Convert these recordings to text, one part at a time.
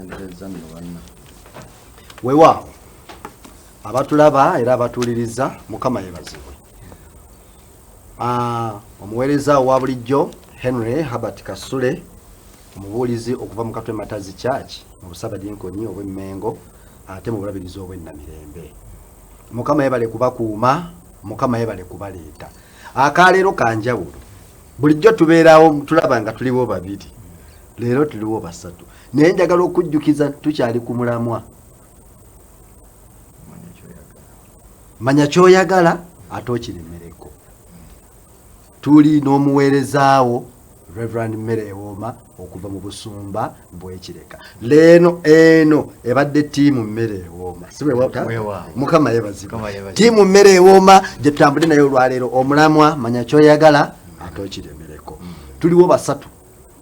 tugendereza nno banna. Weewaawo abatulaba era abatuliriza Mukama yebazibwe. Omuweereza owa bulijjo Henry Herbert Kasule Mubuliizi okuva mu Katwe Matazi Church mu Busabadinkoni obw'Emmengo ate mu bulabirizi obw'Ennamirembe. Mukama yebale kubakuuma, Mukama yebale kubaleeta. Akaleero kanjawulo. Bulijjo tubeerawo tulaba nga tuliwo babiri. Leero tuliwo basatu. Naye njagala okujjukiza tukyali ku mulamwa. Manya kyoyagala ate okiremereko. Tuli n'omuweerezaawo Reverend Merewooma okuva mu Busumba bw'Ekireka. Leeno eno ebadde ttiimu Merewooma. Siwe wata? Mukama yebazibwe. Ttiimu Merewooma gye tutambudde nayo olwaleero omulamwa manya kyoyagala ate okiremereko. Tuliwo basatu.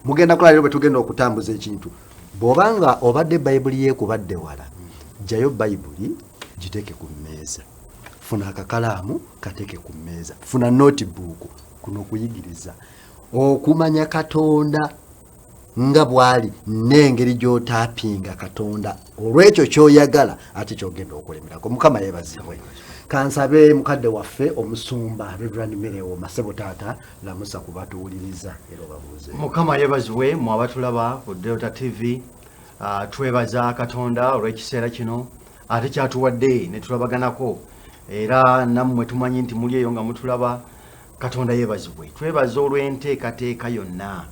Mugenda kola leero bwe tugenda okutambuza ekintu. Bw'obanga obadde Bayibuli yeekubadde wala, jjayo Bayibuli giteeke ku mmeeza. Funa akakalaamu kateeke ku mmeeza. Funa notebook kuno okuyigiriza. Okumanya Katonda nga bwali n'engeri gy'otaapinga Katonda olw'ekyo ky'oyagala ate ky'ogenda okulemerako. Mukama yeebazibwe. Kansabe mukadde waffe omusumba Reverend Merewooma Ssebo taata lamusa ku batuwuliriza era obabuuze. Mukama yeebazibwe mu abatulaba ku Delta TV. Twebaza Katonda olw'ekiseera kino ate kyatuwadde ne tulabaganako era nammwe tumanyi nti muli eyo nga mutulaba. Katonda yeebazibwe. Twebaza olw'enteekateeka yonna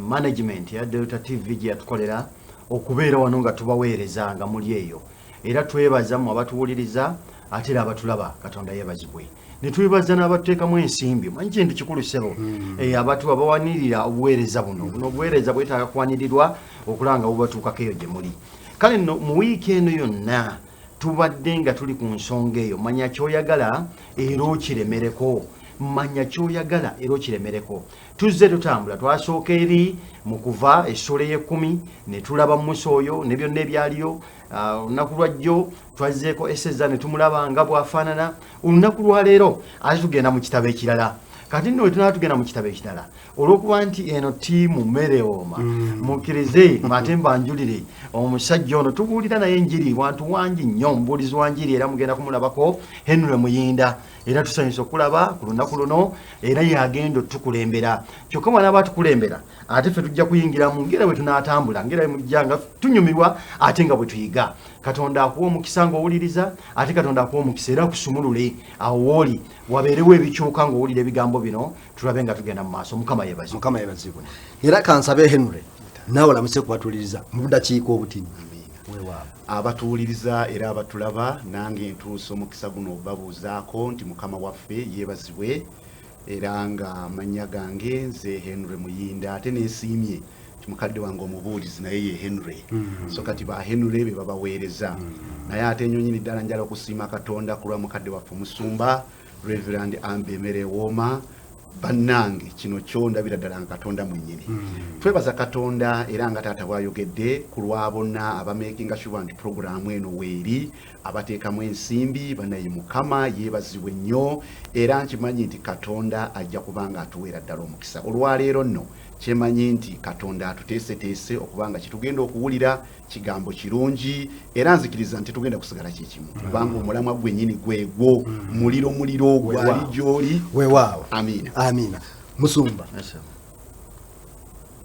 management ya Delta TV gye yatukolera okubeera wano nga tubaweereza nga muli eyo era twebaza mu abatuwuliriza ate era abatulaba. Katonda yeebazibwe. Ne twebaza n'abatuteekamu ensimbi. Manyi kintu kikulu ssebo. Abantu abawanirira obuweereza buno obuweereza bwetaaga kuwanirirwa okulanga bubatuukako eyo gye muli. Kale nno mu wiiki eno yonna tubadde nga tuli ku nsonga eyo manya kyoyagala era okiremereko. Manya kyoyagala era okiremereko. Tuzze tutambula twasooka eri mu kuva essula ey'ekkumi ne tulaba Musa oyo ne byonna ebyaliyo. Olunaku lwajjo twazzeeko Eseza ne tumulaba nga bw'afaanana. Olunaku lwa leero ate tugenda mu kitabo ekirala. Kati nno wetunaba tugenda mu kitabo ekirala olw'okuba nti eno ttiimu Merewooma mukkirize ate mbanjulire omusajja ono tubuulira naye enjiri wantu wangi nnyo omubuulizi wa njiri era mugenda kumulabako Henry Muyinda era tusanyusa okulaba ku lunaku luno era yagenda otukulembera. Kyokka mwana aba tukulembera ate ffe tujja kuyingira mu ngera bwe tunaatambula ngera mujja nga tunyumirwa ate nga bwe tuyiga. Katonda akuwa omukisa ng'owuliriza ate Katonda akuwa omukisa era akusumulule awo wooli wabeerewo ebikyuka ng'owulira ebigambo bino tulabe nga tugenda mu maaso. Mukama yeebazibwe. Mukama yeebazibwe. Era kansabe Henry naawe olamuse kubatuuliriza mu budakiika obutini. Weewaawo abatuwuliriza era abatulaba nange ntuusa omukisa guno babuuzaako nti Mukama waffe yeebazibwe era nga amannya gange nze Henry Muyinda ate neesiimye mukadde wange omubuulizi naye ye Henry. So kati ba Henry be babaweereza naye ate ennyonyi ddala njala okusiima Katonda ku lwa mukadde waffe omusumba Reverend Merewooma. Bannange kino kyondabira ddala nga Katonda mwennyini. Twebaza Katonda era nga taata bwayogedde ku lwa bonna abamakinga sure nti puroguramu eno weeri abateekamu ensimbi banaye Mukama yeebazibwe nnyo era nkimanyi nti Katonda ajja kubanga atuweera ddala omukisa. Olwaleero nno kyemanyi nti Katonda atuteeseteese okubanga kitugenda okuwulira kigambo kirungi era nzikiriza nti tugenda kusigala kyekimu kubanga omulamwa gwennyini gwegwo muliro gwali gy'oli. Weewaawo. Amiina. Musumba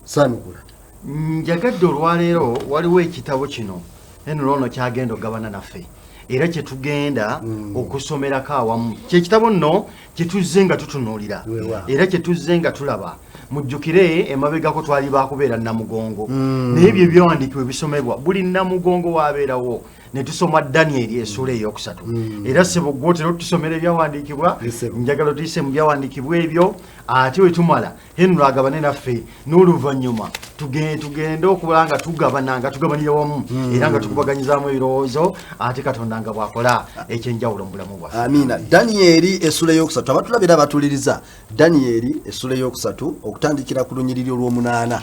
saanukula. Njagadde olwaleero waliwo ekitabo kino eno ono kyagenda ogabana naffe era kyetugenda okusomerako awamu. Kyekitabo nno kyetuzze nga tutunuulira era kyetuzze nga tulaba. Mujjukire emabegako twali bakubeera Namugongo naye ebyo ebyawandiikibwa ebisomebwa buli Namugongo waabeerawo ne tusoma Daniel essula ey'okusatu era ssebo gwotera otusomera ebyawandiikibwa. Njagala tuyise mu byawandiikibwa ebyo ate we tumala Henry agabane naffe n'oluvannyuma tugende okuba nga tugabanira wamu era nga tukubaganyizaamu ebirowoozo ate Katonda nga bw'akola ekyenjawulo mu bulamu bwaffe. Amiina. Daniel essula ey'okusatu abatulabira abatuliriza. Daniel essula ey'okusatu okutandikira ku lunyiriri olw'omunaana.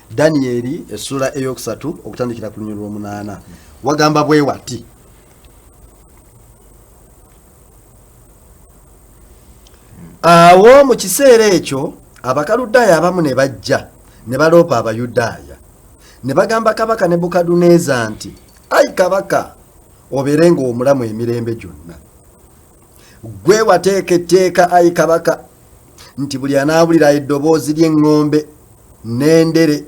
Daniel essula ey'okusatu okutandikira ku lunyiriri olw'omunaana. Wagamba bwe wati. Awo mu kiseera ekyo Abakaludaaya abamu ne bajja ne baloopa Abayudaaya ne bagamba kabaka Nebukadduneeza nti ai kabaka oberenga omulamu emirembe gyonna gwe wateeka etteeka ai kabaka nti buli anaawulira eddoboozi ly'eŋŋombe n'endere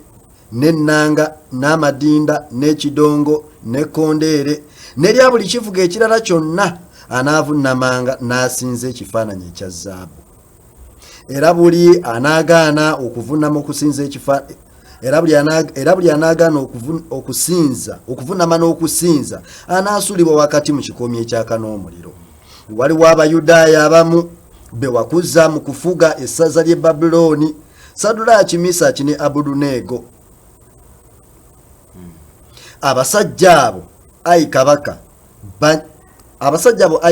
n'ennanga n'amadinda n'ekidongo n'ekkondeere n'erya buli kivuga ekirala kyonna anaavunnamanga n'asinza ekifaananyi ekya zaabu era buli anaagaana okuvunnama okusinza era buli anaagaana okuvunnama n'okusinza anaasulibwa wakati mu kikomi ekyaka n'omuliro. Waliwo Abayudaaya abamu be wakuza mu kufuga essaza ly'e Babulooni, Sadulaaki, Misaaki ne Abeduneego. Abasajja abo ayi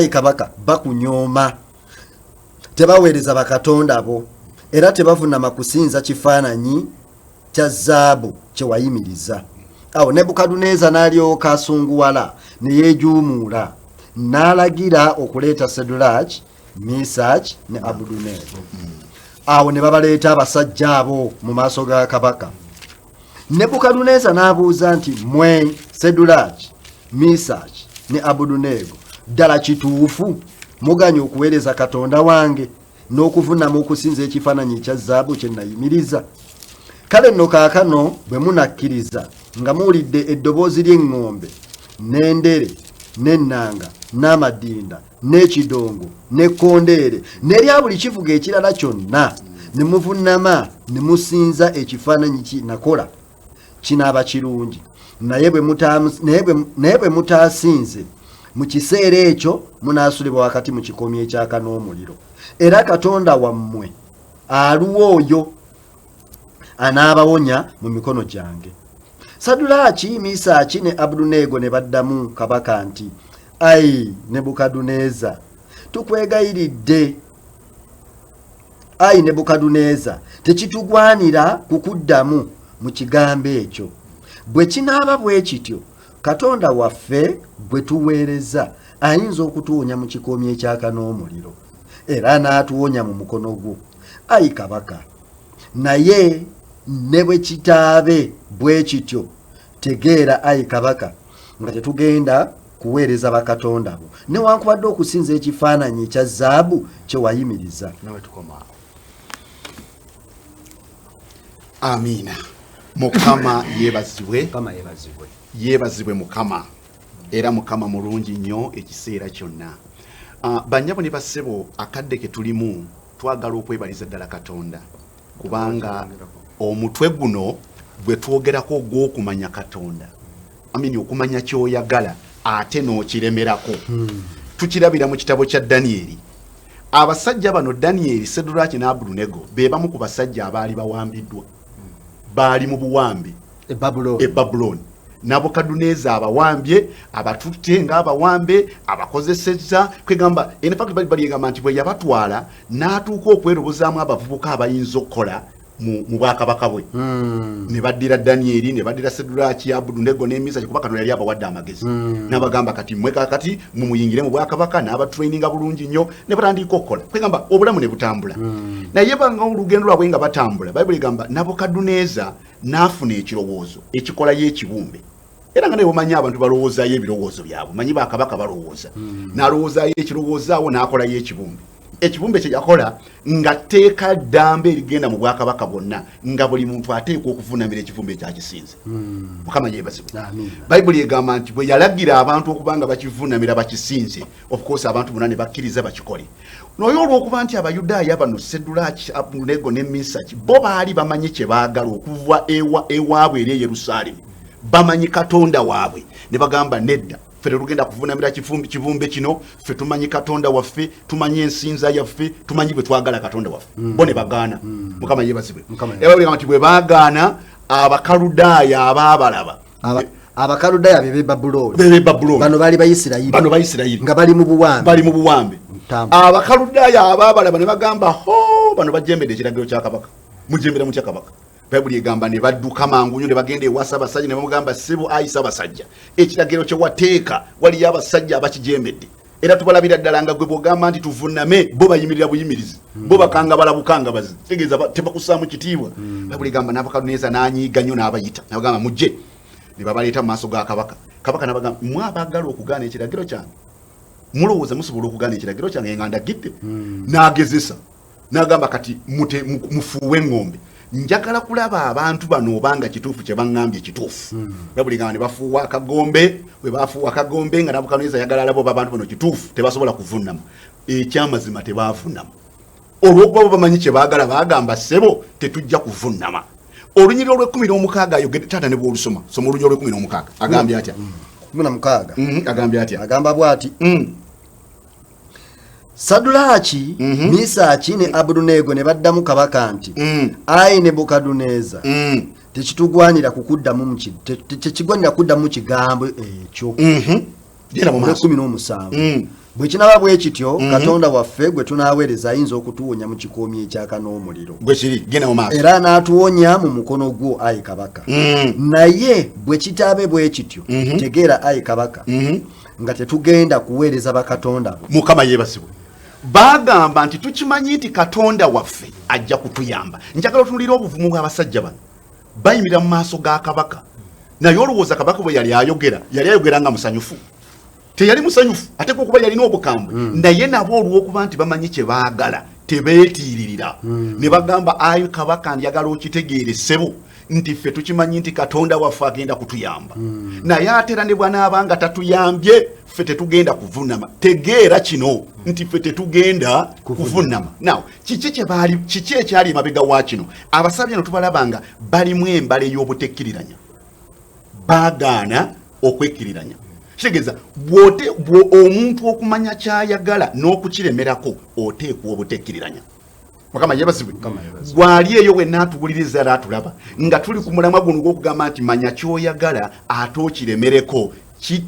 kabaka bakunyooma, tebaweereza bakatonda bo era tebavunnama kusinza kifaananyi kya zaabu kye wayimiriza. Awo Nebukadduneeza n'alyoka asunguwala ne yeejuumuula n'alagira okuleeta Sadulaaki, Misaaki ne Abeduneego. Awo ne babaleeta abasajja abo mu maaso ga kabaka. Nebukadduneeza n'abuuza nti mmwe Sadulaaki, Misaaki ne Abeduneego, ddala kituufu muganya okuweereza katonda wange n'okuvunnama okusinza ekifaananyi ekya zaabu kye nayimiriza? Kale nno kaakano bwe munakkiriza nga muwulidde eddoboozi ly'eŋŋombe n'endere n'ennanga n'amadinda n'ekidongo n'ekkondeere n'erya buli kivuga ekirala kyonna ne muvunnama ne musinza ekifaananyi kinakola, kinaaba kirungi. Naye bwe mutaasinze mu kiseera ekyo munaasulibwa wakati mu kikomi ekyaka n'omuliro. Era katonda wammwe aluwa oyo anaabawonya mu mikono gyange. Sadulaaki, Misaaki ne Abeduneego ne baddamu kabaka nti ai Nebukadduneeza, tukwegayiridde. Ai Nebukadduneeza, tekitugwanira kukuddamu mu kigambo ekyo. Bwe kinaaba bwe kityo, katonda waffe gwe tuweereza ayinza okutuwonya mu kikomi ekyaka n'omuliro era n'atuwonya mu mukono gwo, ayi kabaka. Naye ne bwe kitaabe bwe kityo, tegeera ayi kabaka nga tetugenda kuweereza bakatonda bo newankubadde okusinza ekifaananyi ekya zaabu kye wayimiriza. Amiina. Mukama yeebazibwe. Yeebazibwe Mukama. Era Mukama mulungi nnyo ekiseera kyonna. Bannyabo ne bassebo, akadde ke tulimu twagala okwebaliza ddala Katonda kubanga omutwe guno bwe twogerako ogw'okumanya Katonda, okumanya ky'oyagala ate n'okiremerako. Tukirabira mu kitabo kya Danyeri. Abasajja bano Danyeri, Sadulaaki ne Abeduneego be bamu ku basajja abaali bawambiddwa, baali mu buwambi e Babulooni. Nebukadduneeza abawambye, abatutte ng'abawambe, abakozesezza kwegamba in fact baligamba nti bwe yabatwala n'atuuka okwerobozaamu abavubuka abayinza okukola mu bwakabaka bwe. Ne baddira Danyeri, ne baddira Sadulaaki, Abeduneego ne Misaaki kuba Katonda yali abawadde amagezi. N'abagamba kati mmwe kakati mumuyingire mu bwakabaka, n'abatraininga bulungi nnyo ne batandika okukola. Kwegamba obulamu ne butambula. Naye banga olugendo lwabwe nga batambula, Bayibuli egamba Nebukadduneeza n'afuna ekirowoozo ekikola y'ekibumbe. Era nga naye omanyi abantu balowoozayo ebirowoozo byabwe, manyi bakabaka balowooza. N'alowoozaayo ekirowoozo awo n'akolayo ekibumbe. Ekibumbe kye yakola nga tteeka ddamba erigenda mu bwakabaka bwonna nga buli muntu ateekwa okuvuunamira ekibumbe ekyakisinze. Mukama yeebazibwe. Bayibuli egamba nti bwe yalagira abantu okuba nga bakivuunamira bakisinze, of course abantu bonna ne bakkiriza bakikole. Naye olw'okuba nti Abayudaaya bano Sadulaaki, Abeduneego ne Misaaki bo baali bamanyi kye baagala okuva ewaabwe eri e Yerusaalemi, bamanyi Katonda waabwe, ne bagamba nedda, ffe tetugenda kuvuunamira kibumbe kino, ffe tumanyi Katonda waffe, tumanyi ensinza yaffe, tumanyi bwe twagala Katonda waffe. Bo ne bagaana. Mukama yeebazibwe. Era nti bwe baagaana, Abakaludaaya abaabalaba, Abakaludaaya bebe Babulooni, bano baali Bayisirayiri nga bali mu buwambe. Abakaludaaya abaabalaba ne bagamba ho, bano bajembedde ekiragiro kya kabaka, mujembera mu kya kabaka. Bayibuli egamba ne badduka mangu nnyo ne bagenda ewa Ssaabasajja ne bamugamba ssebo ayi Ssaabasajja, ekiragiro kye wateeka waliyo abasajja abakijembedde. era tubalabira ddala nga gwe bw'ogamba nti tuvuname bo bayimirira buyimirizi bo bakanga balabukanga bazi tegeeza tebakusaamu kitiibwa Bayibuli egamba Nabukadduneeza n'anyiiga nnyo n'abayita n'abagamba mujje ne babaleeta mu maaso ga kabaka n'abagamba mwabaagala okugaana ekiragiro kyange mulowooza musobola okugaana ekiragiro kyange nga ndagidde n'agezesa n'agamba kati mufuuwe eŋŋombe njagala kulaba abantu bano obanga kituufu kye baŋŋambye kituufu Bayibuli egamba ne bafuuwa akagombe bwe bafuuwa akagombe nga Nabukadduneeza ayagala alaba oba abantu bano kituufu tebasobola kuvunnama ekyamazima tebavunnama olw'okuba bo bamanyi kye baagala baagamba ssebo tetujja kuvunnama olunyiriro lw'16 ayogedde taata ne bw'olusoma soma olunyiriro lw'16 agambye atya 16 agambye atya agamba bw'ati Sadulaaki, Misaaki ne Abeduneego ne baddamu kabaka nti ayi Nebukadduneeza tekitugwanira kuddamu kigambo ekyo genda mu maaso 17 bwe kinaba bwe kityo Katonda waffe gwe tunaaweereza ayinza okutuwonya mu kikoomi ekyaka n'omuliro bwe kiri genda mu maaso era n'atuwonya mu mukono gwo ayi kabaka naye bwe kitaabe bwe kityo tegeera ayi kabaka nga tetugenda kuweereza bakatonda bo Mukama yeebasibwe bagamba nti tukimanyi nti Katonda waffe ajja kutuyamba njagala otunulira obuvumu bw'abasajja bano bayimirira mu maaso ga kabaka naye olowooza kabaka bwe yali ayogera nga musanyufu teyali musanyufu ate kuba yalina obukambwe naye nabo olw'okuba nti bamanyi kye baagala tebeetiiririra ne bagamba ayi kabaka njagala okitegeere ssebo nti ffe tukimanyi nti Katonda waffe agenda kutuyamba naye ate era ne bw'anaabanga tatuyambye ffe tetugenda kuvunnama tegeera kino nti ffe tetugenda kuvunnama naw kiki ekyali emabega wa kino abasabye no tubalabanga balimu embala ey'obutekkiriranya baagaana okwekkiriranya kitegeeza omuntu okumanya kyayagala n'okukiremerako oteekwa obutekkiriranya Mukama yeebazibwe gwali eyo wenna atuguliriza era atulaba nga tuli ku mulamwa guno gw'okugamba nti manya kyoyagala ate okiremereko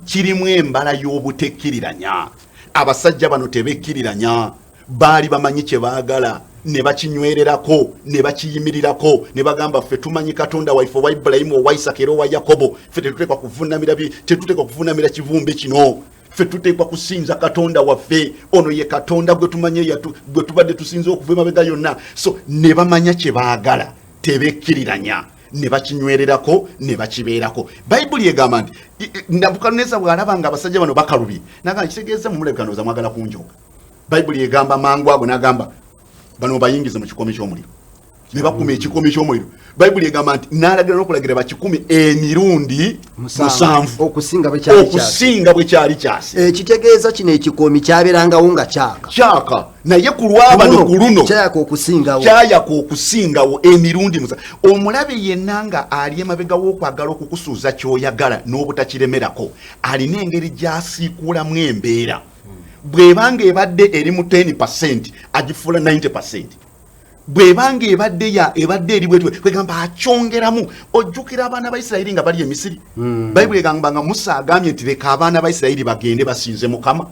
kirimu embala y'obutekkiriranya abasajja bano tebekkiriranya baali bamanyi kye baagala ne bakinywererako ne bakiyimirirako ne bagamba ffe tumanyi Katonda waife owa Ibulayimu owa Isaka era owa Yakobo ffe tetuteekwa kuvunnamira kivumbe kino ffe tuteekwa kusinza Katonda waffe ono ye Katonda gwe tumanye gwe tubadde tusinza okuva emabega yonna so ne bamanya kye baagala tebekkiriranya ne bakinywererako ne bakibeerako Bayibuli egamba nti Nabukadduneeza bw'alaba nga abasajja bano bakalubye n'agamba kitegeeza mumulabikanoza mwagala kunjoga Bayibuli egamba mangu ago n'agamba bano bayingize mu kikomi ky'omuliro ne bakuma ekikomi ky'omuliro Bayibuli egamba nti n'alagira n'okulagira bakikumi emirundi 7 okusinga bwe kyali kyasi ekitegeeza kino ekikoomi kyabeerangawo nga kyaka naye ku lwabano ku luno kyayaka okusingawo emirundi 7 omulabe yenna nga ali emabega w'okwagala okukusuuza ky'oyagala n'obutakiremerako alina engeri gy'asiikuulamu embeera bw'ebanga ebadde eri mu 10% agifuula 90% bw'ebanga ebadde eri bwetwe kwegamba akyongeramu ojjukira abaana ba Isirayiri nga bali e Misiri Bayibuli egamba nga Musa agambye nti leka abaana ba Isirayiri bagende basinze Mukama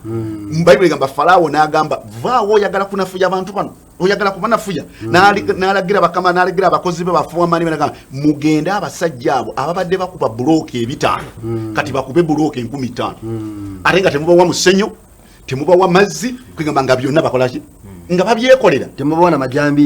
Bayibuli egamba Falaawo n'agamba vaawo oyagala kunafuya abantu bano oyagala kubanafuya n'alagira bakama n'alagira abakozi be bafuwa amaanyi n'agamba mugende abasajja abo ababadde bakuba bulooka 5 kati bakube bulooka 15 ate nga temubawa musenyo temubawa mazzi kwegamba nga byonna bakolaki nga babyekolera temubona majambi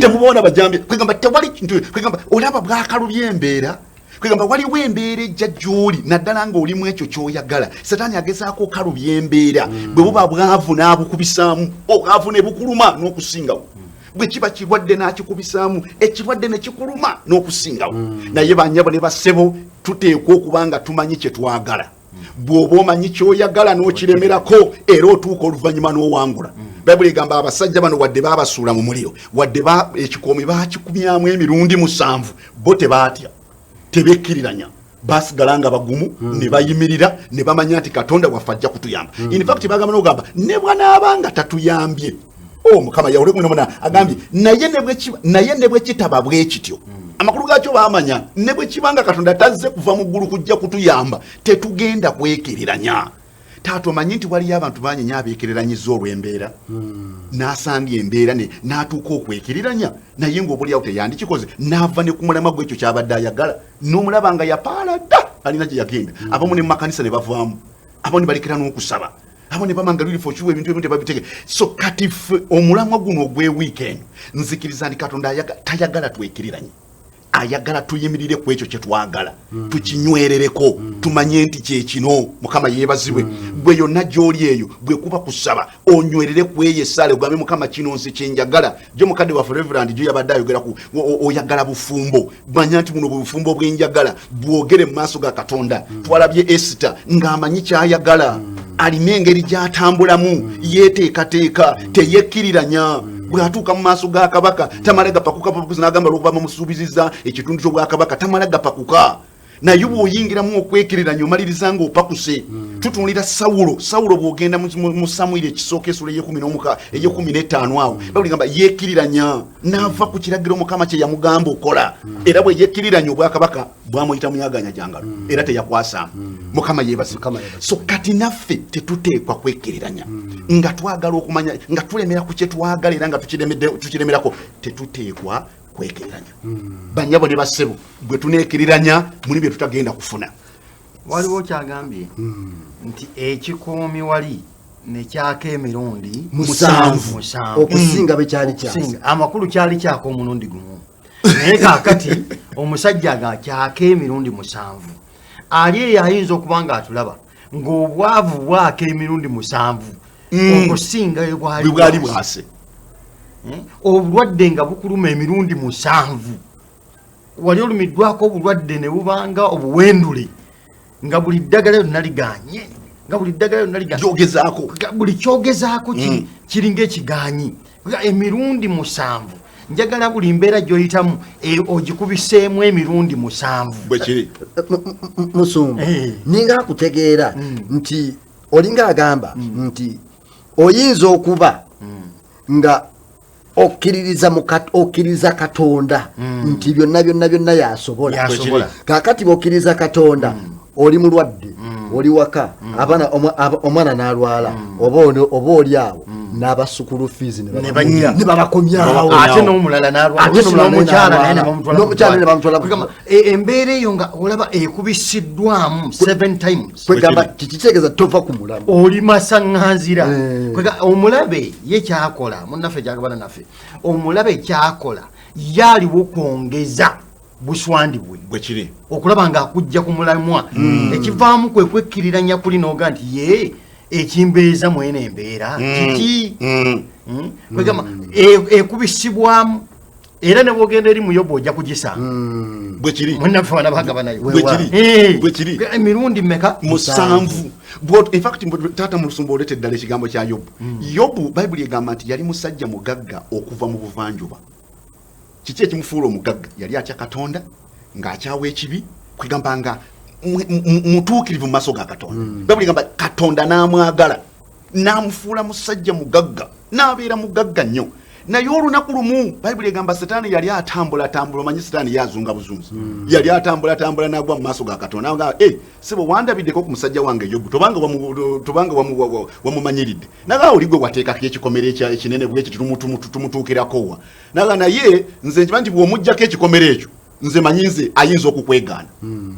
kwegamba tewali kintu kwegamba olaba bwakalubye embeera kwegamba waliwo embeera ejja gy'oli naddala nga olimu ekyo ky'oyagala Setaani agezaako okalubya embeera bwe buba bwavu n'abukubisaamu obwavu ne bukuluma n'okusingawo bwe kiba kirwadde n'akikubisaamu ekirwadde ne kikuluma n'okusingawo naye bannyabo ne bassebo tuteekwa okuba nga tumanyi kye twagala bw'oba omanyi ky'oyagala n'okiremerako era otuuka oluvannyuma n'owangula Bayibuli egamba abasajja bano wadde baabasuula mu muliro wadde ekikoomi baakikumyamu emirundi 7 bo tebaatya tebekkiriranya basigala nga bagumu ne bayimirira ne bamanya nti Katonda waffe ajja kutuyamba in fact bagamba n'ogamba ne bw'anaabanga tatuyambye Mukama yawule kumuna agambye naye ne bwe kitaba bwe kityo amakulu gaakyo baamanya ne bwe kibanga Katonda tazze kuva mu ggulu kujja kutuyamba tetugenda kwekeriranya taata omanyi nti waliyo abantu banyenya abeekereranyiza olw'embeera n'asanga embeera n'atuuka okwekeriranya naye ng'obuliawo teyandikikoze n'ava ne ku mulamwa gw'ekyo kyabadde ayagala n'omulaba nga yapaala dda alina gye yagenda abamu ne mu makanisa ne bavaamu abamu ne balekera n'okusaba abo ne bamanga luli for sure ebintu ebintu babiteke so kati omulamwa guno ogwe weekend nzikiriza ndi Katonda tayagala twekiriranye ayagala tuyimirire ku ekyo kye twagala tukinywerereko tumanye nti kye kino Mukama yeebazibwe bwe yonna gy'oli eyo bwe kuba kusaba onywerere ku eyo essale ogambe Mukama kino nsi kye njagala gye mukadde wa Reverend gye yabadde ayogera ku oyagala bufumbo manya nti buno bufumbo bw'enjagala bwogere mu maaso ga Katonda twalabye Esther ng'amanyi kyayagala alina engeri gy'atambulamu yeeteekateeka teyekkiriranya bwatuuka mu maaso ga kabaka tamala gapakuka pakuzi n'agamba lwokuba musuubiziza ekitundu ky'obwakabaka tamala gapakuka naye bw'oyingiramu okwekiriranya omaliriza ng'opakuse tutunulira Sawulo bw'ogenda mu Samwiri ekisooka essula ey'e15 awo bagamba yeekiriranya n'ava ku kiragiro Mukama kye yamugamba okola era bwe yeekiriranya obwakabaka bwamuyita muyaganya gyangalo era teyakwasa Mukama yeebazibwe so kati naffe tetuteekwa kwekiriranya nga twagala okumanya nga tulemera ku kye twagala era nga tukiremerako tetuteekwa kwekiriranya banyabo ne bassebo bwe tuneekiriranya muli bye tutagenda kufuna waliwo kyagambye nti ekikoomi wali nekyaka emirundi 7 okusinga bwe kyali kyasa amakulu kyali kyaka omulundi gumu naye kaakati omusajja kyaka emirundi 7 ali eyo ayinza okuba nga atulaba ng'obwavu bwaka emirundi 7 okusinga bwali bwase obulwadde nga bukuluma emirundi 7 wali olumiddwako obulwadde ne bubanga obuwendule nga buli ddagala lyonna liganye buli kyogezaako kiringa ekiganyi emirundi 7 njagala buli mbeera gy'oyitamu ogikubiseemu emirundi 7 bwekiri Musumba ninga akutegeera nti olinga agamba nti oyinza okuba nga okkiririza Katonda nti byonna yasobola kakati bokkiriza Katonda oli mulwadde oli waka omwana n'alwala oba oli awo n'abasukulu fees ne babakomyawo ate n'omulala n'omukyala ne bamutwala embeera eyo nga olaba ekubisiddwamu 7 times kwegamba kikitegeeza tova ku mulamu oli masaŋŋanzira omulabe ye kyakola munnaffe kyagabana naffe omulabe kyakola yaaliwo kwongeza buswandi bwe kiri okulaba ng'akujja ku mulamwa ekivaamu kwe kwekkiriranya kuli n'oga nti ye ekimbeeza mwene embeera kiki kwegamba ekubisibwamu era ne bwogenda eri mu Yobu ojja kugisanga bwe kiri munnaffe wana bagabanayo bwe kiri emirundi mmeka 7 in fact taata mu lusumba olete eddala ekigambo kya Yobu Bayibuli egamba nti yali musajja mugagga okuva mu buvanjuba kiki ekimufuula omugagga yali atya Katonda ng'akyawa ekibi kwegamba nga mutuukirivu mu maaso ga Katonda Bayibuli egamba Katonda n'amwagala n'amufuula musajja mugagga n'abeera mugagga nnyo naye olunaku lumu Bayibuli egamba Setaani yali atambula omanyi Setaani yazunga buzunzi yali atambula n'agwa mu maaso ga Katonda n'agamba sebo wandabiddeko ku musajja wange Yobu tobanga wamumanyiridde naga oli gwe wateekako ekikomere ekinene bwe ekyo tumutuukirako wa naga naye nze nkimanyi nti bw'omuggyako ekikomere ekyo nze manyi ayinza okukwegaana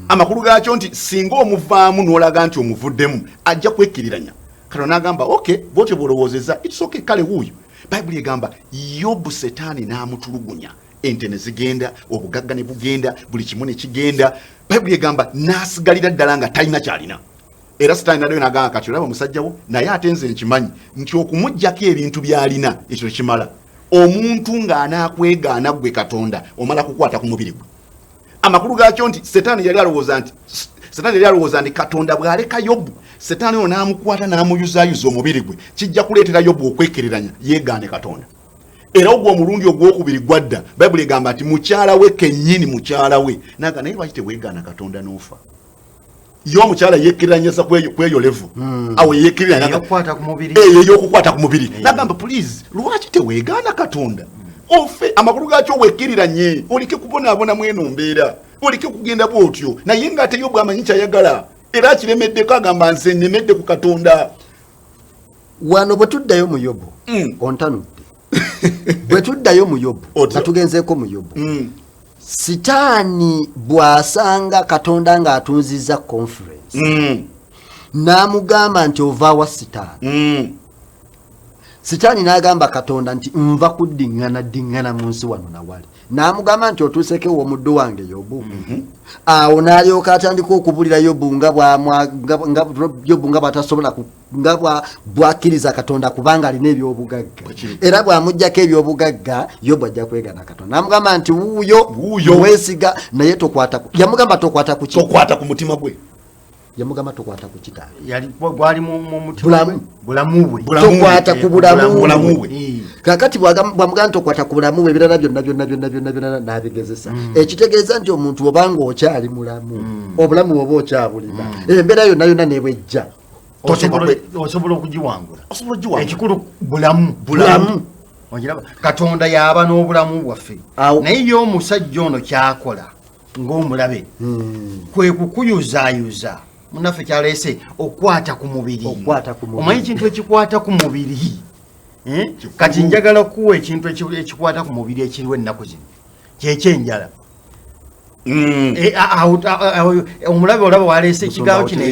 amakulu gaakyo nti singa omuvaamu n'olaga nti omuvuddemu ajja kwekkiriranya Katonda n'agamba bwotyo bw'olowoozezza it's okay kale wuuyo Bayibuli egamba Yobu Setaani n'amutulugunya ente ne zigenda obugagga ne bugenda buli kimu ne kigenda Bayibuli egamba n'asigalira ddala nga talina kyalina era Setaani n'addayo n'agamba kati olaba omusajja wo naye ate nze nkimanyi nti okumuggyako ebintu by'alina ekyo kimala omuntu ng'anaakwegaana ggwe Katonda omala kukwata ku mubiri gwe amakulu gaakyo nti Setaani yali alowooza nti Katonda bw'aleka Yobu Setaani ono n'amukwata n'amuyuzaayuza omubiri gwe kijja kuleetera Yobu okwekiriranya yeegaane Katonda era ogwo omulundi ogwokubiri gwadda Bayibuli egamba nti mukyala we kennyini mukyala we naga naye lwaki teweegaana Katonda n'ofa yo omukyala yeekkiriranyisa kweyo levu awo yeekkiriranya ey'okukwata ku mubiri nagamba please lwaki teweegaana Katonda ofe amakulu gaakyo weekkiriranye olike kubonaabona mweno mbeera olike kugenda bwotyo naye ng'ate Yobu amanyi kyayagala era akiremeddeko agamba nze nnemedde ku Katonda wano bwe tuddayo mu Yobu ontanudde bwe tuddayo mu Yobu nga tugenzeeko mu Yobu Sitaani bw'asanga Katonda ng'atunzizza conference n'amugamba nti ova wa sitaani. Sitaani n'agamba Katonda nti nva kuddingana mu nsi wano nawali. N'amugamba nti otuuseko omuddu wange Yobu. Awo n'alyoka atandika okubulira Yobu nga bw'atasobola nga bw'akkiriza Katonda kubanga alina ebyobugagga. Era bw'amuggyako ebyobugagga Yobu ajja kwegana Katonda. N'amugamba nti wuuyo weesiga naye yamugamba tokwata ku tokwata ku mutima gwe. Yamugamba tokwata ku kitaawe. Yali gwali mu mutima bulamu bwe. Tokwata ku bulamu bwe. Kakati bwamugamba tokwata ku bulamu bwe ebirala byonna n'abigezesa. Ekitegeeza nti omuntu obanga okyali mulamu, obulamu bwoba okyabulina, embeera yonna n'ebwejja osobola okugiwangula. Ekikulu bulamu. Katonda yaba n'obulamu bwaffe. Naye ye omusajja ono kyakola ng'omulabe kwe kukuyuzaayuza. Munaffe kyaleese okwata ku mubiri. Omanyi ekintu ekikwata ku mubiri? Kati njagala okuwa ekintu ekikwata ku mubiri ekiriwo ennaku zino kyekyenjala. Omulabe olaba waleese ekigambo kino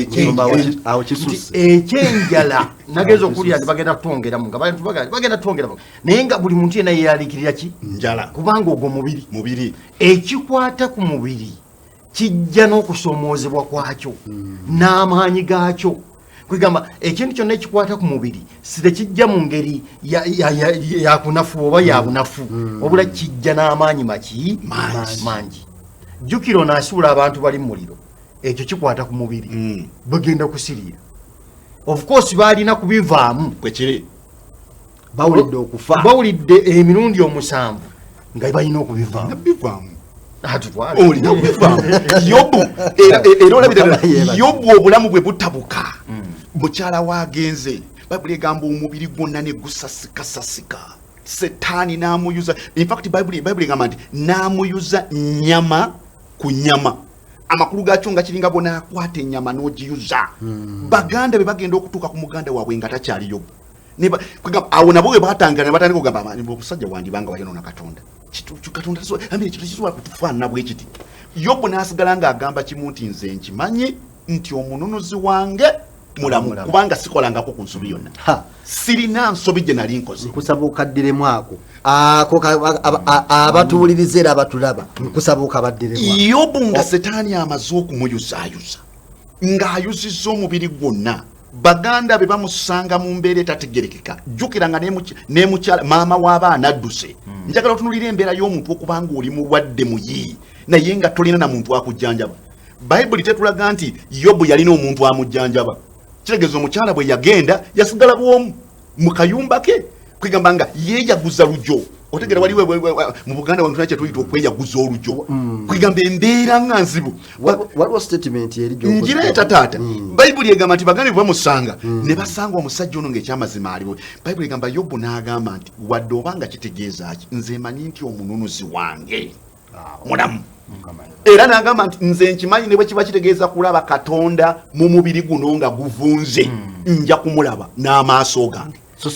ekyenjala. Nageza okulira nti bagenda kutwongeramu nga bagenda kutwongeramu naye nga buli muntu yenna yeeralikirira ki? Njala. Kubanga ogwo mubiri. Ekikwata ku mubiri kijja n'okusoomoozebwa kwakyo n'amaanyi gaakyo. Kwegamba ekintu kyonna ekikwata ku mubiri tekijja mu ngeri ya kunafu oba ya bunafu, wabula kijja n'amaanyi mangi. Jjukira onaasuula abantu bali mu muliro, ekyo kikwata ku mubiri, bagenda kusirira. Of course baalina kubivaamu kwekiri bawulidde okufa, bawulidde emirundi 7 nga balina okubivaamu. Yobu obulamu bwe butabuka mukyala wagenze Bayibuli egamba omubiri gwonna ne gusasika Setaani n'amuyuza. In fact Bayibuli egamba nti n'amuyuza nyama ku nyama, amakulu gaakyo nga kiringa bona akwata ennyama n'ogiyuza. Baganda be bagenda okutuuka ku muganda waabwe nga takyali Yobu. Awo nabo bwe batangana ne batandika okugamba omusajja wandibanga wayonoona Katonda. Katonda kisobola kutufaanana bwe kiti. Yobu n'asigala ng'agamba kimu nti nze nkimanyi nti omununuzi wange mulamu kubanga sikolangako ku nsobi yonna. Sirina nsobi gye nali nkoze. Nkusaba okaddiremu ako abatuwuliriza era abatulaba, nkusaba okabaddiremu. Yobu nga Setaani amaze okumuyuzaayuza ng'ayuzizza omubiri gwonna, baganda be bamusanga mu mbeera etategerekeka. Jjukira nga n'emukyala maama w'abaana adduse. Njagala otunulira embeera y'omuntu okubanga oli mulwadde muyi naye nga tolina na muntu akujjanjaba. Bayibuli tetulaga nti Yobu yalina omuntu amujjanjaba. Kitegeeza omukyala bwe yagenda yasigala bw'omu mu kayumba ke, kwegamba nga yeeyaguza lujo. Otegera waliwe mu Buganda wano tunakye tuyita okweyaguza olujo. Kwegamba embeera nga nzibu. Waliwo statement eri ngireeta taata. Bayibuli egamba nti baganda bwe bamusanga ne basanga omusajja ono ng'ekyamazima aliwo. Bayibuli egamba Yobu n'agamba nti wadde obanga kitegeeza ki, nze manyi nti omununuzi wange mulamu. Era n'agamba nti nze nkimanyi ne bwe kiba kitegeeza kulaba Katonda mu mubiri guno nga guvunze, nja kumulaba n'amaaso gange. So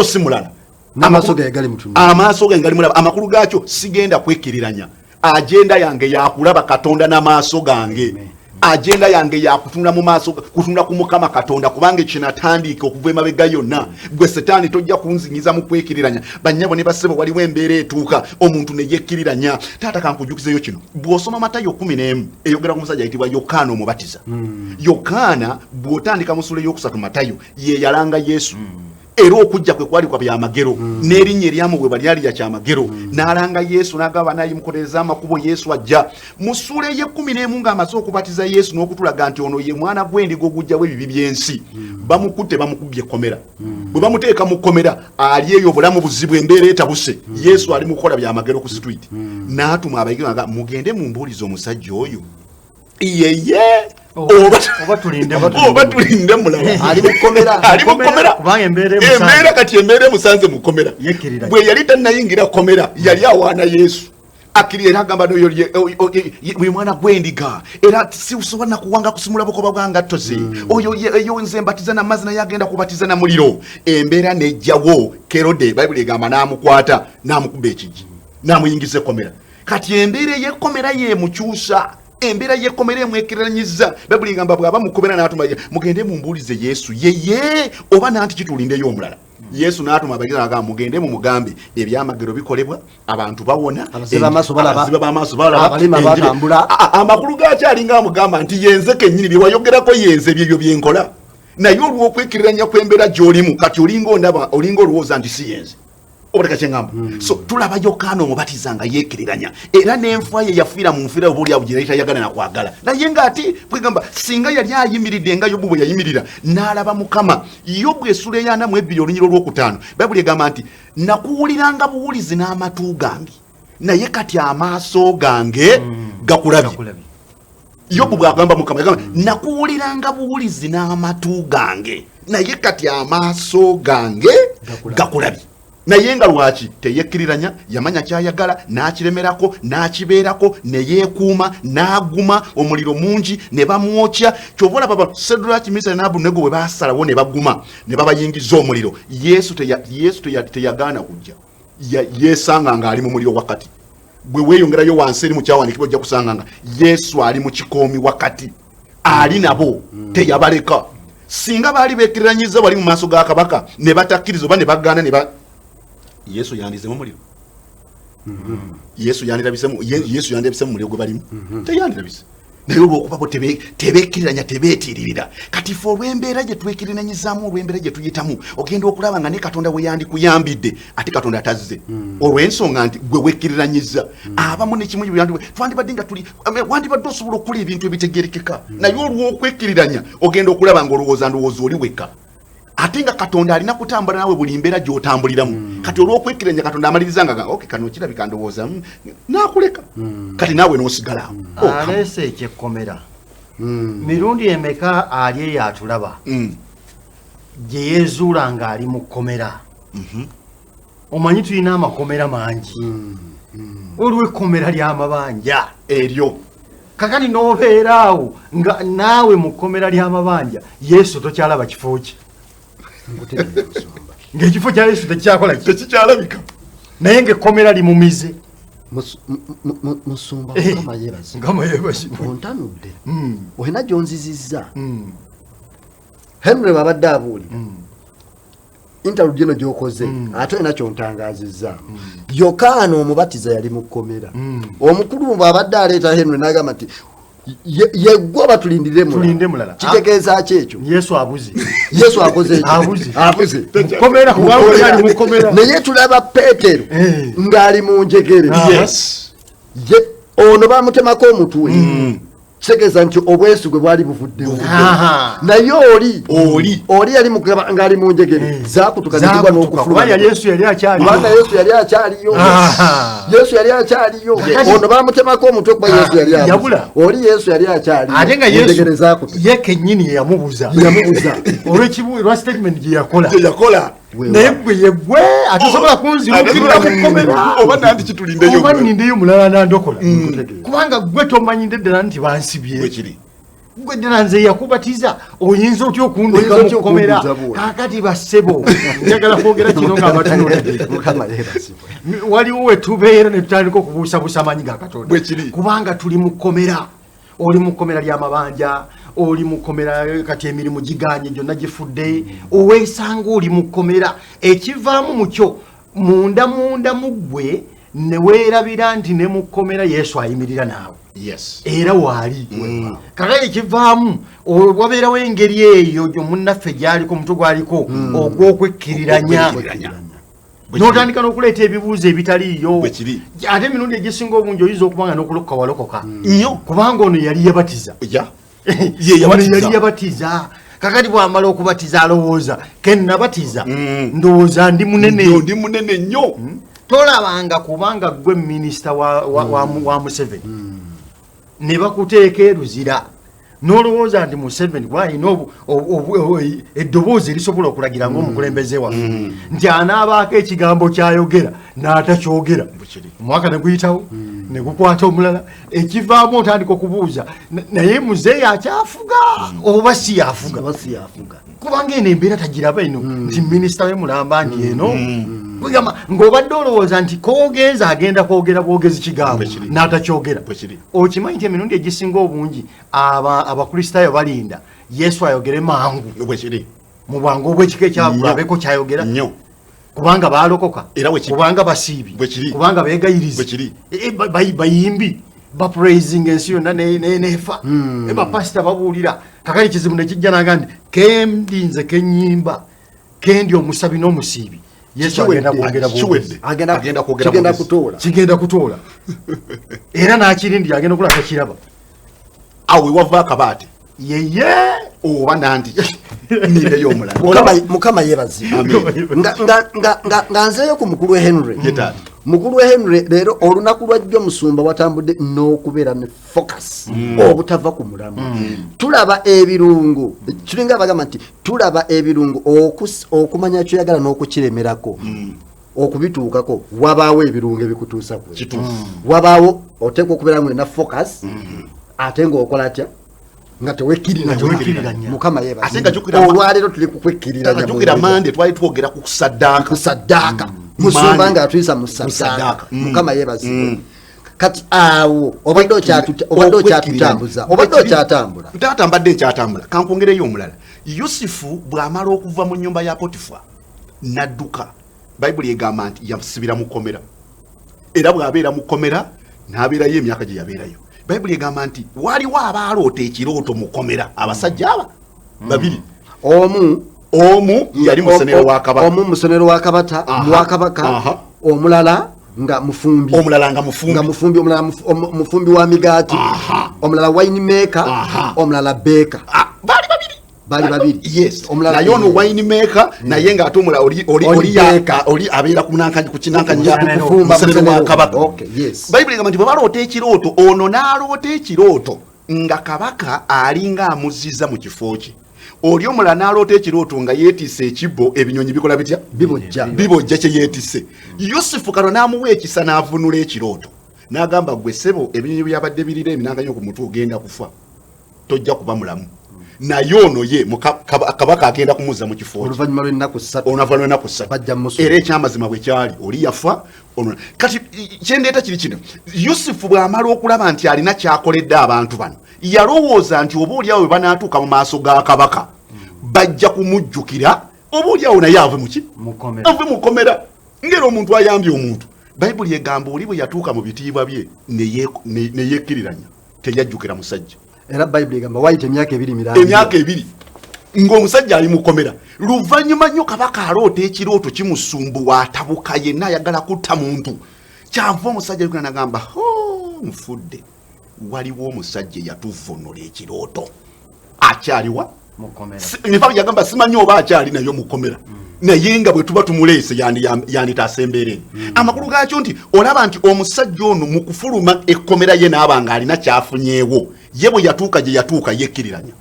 si mulala. N'amaaso ge gali mutundu. Amaaso ge gali mulaba. Amakulu gaakyo sigenda kwekiriranya. Agenda yange yakulaba Katonda n'amaaso gange. Agenda yange yakutunda mu maaso, kutunda ku Mukama Katonda kubanga kinatandika okuva emabega yonna. Gwe Setaani tojja kunzinyiza mu kwekiriranya. Bannyabo ne basebo waliwo embeera etuuka omuntu ne yekkiriranya. Taata kankujukizeyo kino. Bw'osoma Matayo 11 eyogera ku musajja ayitibwa Yokaana omubatiza. Yokaana bw'otandika mu sula ey'okusatu Matayo ye yalanga Yesu. Era okujja kwe kwali kwa byamagero n'erinnya eryamubwe lyali lya kyamagero. N'alanga Yesu n'agamba nayimukoleza amakubo. Yesu ajja mu ssuula ey'e11 ng'amaze okubatiza Yesu n'okutulaga nti ono ye mwana gw'endiga ogujjawo ebibi by'ensi. Bamukutte bamukubye ekkomera. Bwe bamuteeka mu kkomera ali eyo obulamu buzibu, embeera etabuse. Yesu ali mu kukola byamagero ku street. N'atuma abayigirizwa nga mugende mumbuulize omusajja oyo yeye oba tulinde mulala ali mukomera kubanga embeera kati embeera musanze mukomera. Bwe yali tannayingira komera yali awaana Yesu akiri era agamba no we mwana gw'endiga era si usobola na kuwanga kusimula bukoba bwanga toze oyo nze mbatiza na mazina yagenda kubatiza na muliro. Embeera nejjawo Kerode Bayibuli egamba n'amukwata n'amukuba ekigi n'amuyingiza komera. Kati embeera y'ekkomera ye mukyusa embeera y'ekkomera emwekeranyiza Bayibuli ngamba bw'aba mukobera n'atuma mugende mumbuulize Yesu yeye oba nanti kitulindeyo omulala Yesu n'atuma abagira agamba mugende mu mugambe ebyamagero bikolebwa abantu bawona abaziba amaaso balaba abalima batambula amakulu gakyali nga amugamba nti yenze kennyini bye wayogerako yenze byebyo byenkola naye olw'okwekiriranya kw'embeera gy'olimu kati olinga olowooza nti si yenze obateka kyengamba so tulaba Yokaana Omubatiza nga yeekiriranya era n'enfa ye yafiira mu nfiira obuulyawo gye yali tayagala nakwagala naye ng'ati kwegamba singa yali ayimiridde nga Yobu bwe yayimirira n'alaba Mukama Yobu essula eyana mu 2 olunyiro lw'okutaano Bayibuli egamba nti nakuwuliranga buwulizi n'amatu gange naye kati amaaso gange gakulabye Yobu bw'agamba Mukama yagamba nakuwuliranga buwulizi n'amatu gange naye kati amaaso gange gakulabye naye nga lwaki teyekiriranya yamanya kyayagala n'akiremerako n'akibeerako ne yeekuuma n'aguma omuliro mungi ne bamwokya kyovola baba Sedulaki Misali n'Abedunego bwe baasalawo ne baguma ne babayingiza omuliro Yesu teyagaana kujja yeesanga nga ali mu muliro wakati bwe weeyongerayo wansi eri mu kyawandiikibwa ojja kusanga nga Yesu ali mu kikoomi wakati ali nabo teyabaleka singa baali beekiriranyiza bali mu maaso ga kabaka ne batakkiriza oba ne bagaana ne Yesu yandizemu muliro Yesu yandibise mu muliro gwe balimu teyandirabise naye olw'okuba bo tebeekiriranya tebeetiririra kati fe olw'embeera gye twekiriranyizaamu olw'embeera gye tuyitamu ogenda okulaba nga ne Katonda we yandikuyambidde ate Katonda atazze olw'ensonga nti gwe wekkiriranyiza abamu nekimu twandibadde nga wandibadde osobola okukola ebintu ebitegerekeka naye olw'okwekkiriranya ogenda okulaba nga olowooza oli wekka ate nga Katonda alina kutambula nawe buli mbeera gy'otambuliramu kati olw'okwekkiranya Katonda amaliriza nga okay kano kirabika ndowooza n'akuleka kati naawe n'osigalawo aleese ekyekkomera mirundi emeka ali eyo atulaba gye yeezuula nga ali mu kkomera omanyi tulina amakomera mangi olw'ekkomera ly'amabanja eryo kakati n'obeeraawo nga naawe mu kkomera ly'amabanja Yesu tokyalaba kifo kye ng'ekifo kya Yesu tekikyalabika naye ng'ekkomera limumize musumba Mukama yeebazibwe ontanudde olina gy'onzizizza Henry babadde abuulira interlude eno gy'okoze ate olina ky'ontangaazizza Yokaana Omubatiza yali mu kkomera omukulu bw'abadde aleeta Henry n'agamba nti yeggwa batulindire mulala kitegeeza ki ekyo Yesu akoze abuze komera kubanga yali mu komera naye tulaba Peetero ng'ali mu njegere ono bamutemako omutwe kitegeeza nti obwesigwe bwali buvuddewo naye oli yali ng'ali mu njegere zaakutukanizibwa n'okufuluma Yesu yali akyaliyo ono bamutemako omutwe kuba Yesu yali abuze oli Yesu yali akyaliyo ate nga Yesu ye kennyini ye yamubuza olw'ekibuulirwa statement gye yakola naye gwe atosobola kunzibukirira mu kkomera oba nanti kitulindeyo oba nnindeyo mulala nandokola kubanga gwe tomanyidde ddala nti bansibye gwe ddala nze yakubatiza oyinza otya okundeka mu kkomera kakati bassebo njagala kwogera kino nga batunulidde waliwo wetubeera ne tutandika okubuusabuusa amaanyi ga Katonda kubanga tuli mu kkomera oli mu kkomera ly'amabanja oli mu kkomera kati emirimu giganye gyonna gifudde oweesanga oli mu kkomera ekivaamu mu kyo munda mu ggwe ne weerabira nti ne mu kkomera Yesu ayimirira naawe era waali kakati ekivaamu wabeerawo engeri eyo munnaffe gy'aliko omutwe gwaliko ogw'okwekkiriranya n'otandika n'okuleeta ebibuuzo ebitaliiyo ate emirundi egisinga obungi oyinza okubanga n'okulokoka walokoka kubanga ono yali yabatiza yali yabatiza kakati bw'amala okubatiza alowooza kennabatiza ndowooza ndi munene nnyo tolabanga kubanga gwe minisita wa Museveni ne bakuteeka eruzira n'olowooza nti Museveni bw'alina eddoboozi erisobola okulagira ng'omukulembeze waffe nti anaabaako ekigambo kyayogera n'atakyogera omwaka ne guyitawo ne gukwata omulala ekivaamu otandika okubuuza naye muzeeyi akyafuga oba si yafuga kubanga eno embeera tagiraba eno nti minisita we mulamba nti eno kugamba ng'obadde olowooza nti koogenza agenda kwogera bwogezi kigambo n'atakyogera okimanyi nti emirundi egisinga obungi abakristaayo balinda yesu ayogere mangu mu bwangu obw'ekika ekyabeko kyayogera kubanga baalokoka kubanga basiibi kubanga beegayiriza bayimbi bapraising ensi yonna nefa bapasita babuulira kakali kizibu ne kijja naga nti kendinze kenyimba kendi omusabi n'omusiibi yesu kigenda kutoola era n'akirindi agenda okulaba takiraba awe wava akabaate yeye oba nanti nireyo omulala mukama yeebazibwa nga nzeeyo ku mukulu we Henry mukulu we Henry leero olunaku lwajjo omusumba watambudde n'okubeera ne focus obutava ku mulamu tulaba ebirungu tulinga bagamba nti tulaba ebirungu okumanya kyoyagala n'okukiremerako okubituukako wabaawo ebirungu ebikutuusa ku wabaawo oteekwa okubeera ng'olina focus ate ng'okola atya nga tewekkiririranya mukama yeebazibwa tuli kukwekkiririranya mande twali twogera ku kusaddaaka musumba nga atuyisa mu saddaaka mukama yeebazibwa kati awo obadde okyatutambuza obadde okyatambula taata mbadde nkyatambula kankwongereyo omulala yusufu bw'amala okuva mu nnyumba ya potifa n'adduka bayibuli egamba nti yasibira mu kkomera era bw'abeera mu kkomera n'abeerayo emyaka gye yabeerayo bayibuli egamba nti waliwo abaaloota ekirooto mu kkomera abasajja aba babiri omu yali musonero wa kabaka omu musonero wa kabaka omulala nga mufumbi omulala mufumbi wa migaati omulala wine maker omulala beka bali babiri yes naye ono wine maker naye ng'ate omulala oli abeera ku kinankanya musonero wa kabaka bayibuli egamba nti bwe baloota ekirooto ono n'aloota ekirooto nga kabaka alinga amuzziza mu kifo kye oli omulala n'aloota ekirooto nga yeetisse ekibbo ebinyonyi bikola bitya bibojja kye yeetisse yusufu kano n'amuwa ekisa n'avunula ekirooto n'agamba gwe ssebo ebinyonyi byabadde birira eminanganya ku mutwe ogenda kufa tojja kuba mulamu naye ono ye kabaka agenda kumuzza mu kifo oluvannyuma lw'ennaku ssatu era ekyamazima bwe kyali oli yafa kati kyendeeta kiri kino yusufu bw'amala okulaba nti alina kyakoledde abantu bano yalowooza nti oba oliawo bwe banaatuuka mu maaso ga kabaka bajja kumujjukira oba oliawo naye ave mu kkomera ngera omuntu ayambye omuntu bayibuli egamba oli bwe yatuuka mu bitiibwa bye ne yeekkiriranya teyajjukira musajja era bayibuli egamba wayita emyaka ebiri ng'omusajja ali mu kkomera luvannyuma nnyo kabaka aloota ekirooto kimusumbuwa atabuka yenna ayagala kutta muntu kyava omusajja yogera nagamba nfudde waliwo omusajja eyatuvunula ekirooto akyaliwa yagamba simanyi oba akyali nayo mu kkomera naye nga bwe tuba tumuleese yanditaasa embeera eno amakulu gaakyo nti olaba nti omusajja ono mu kufuluma ekkomera ye n'aba nga alina kyafunyeewo ye bwe yatuuka gye yatuuka yekkiriranya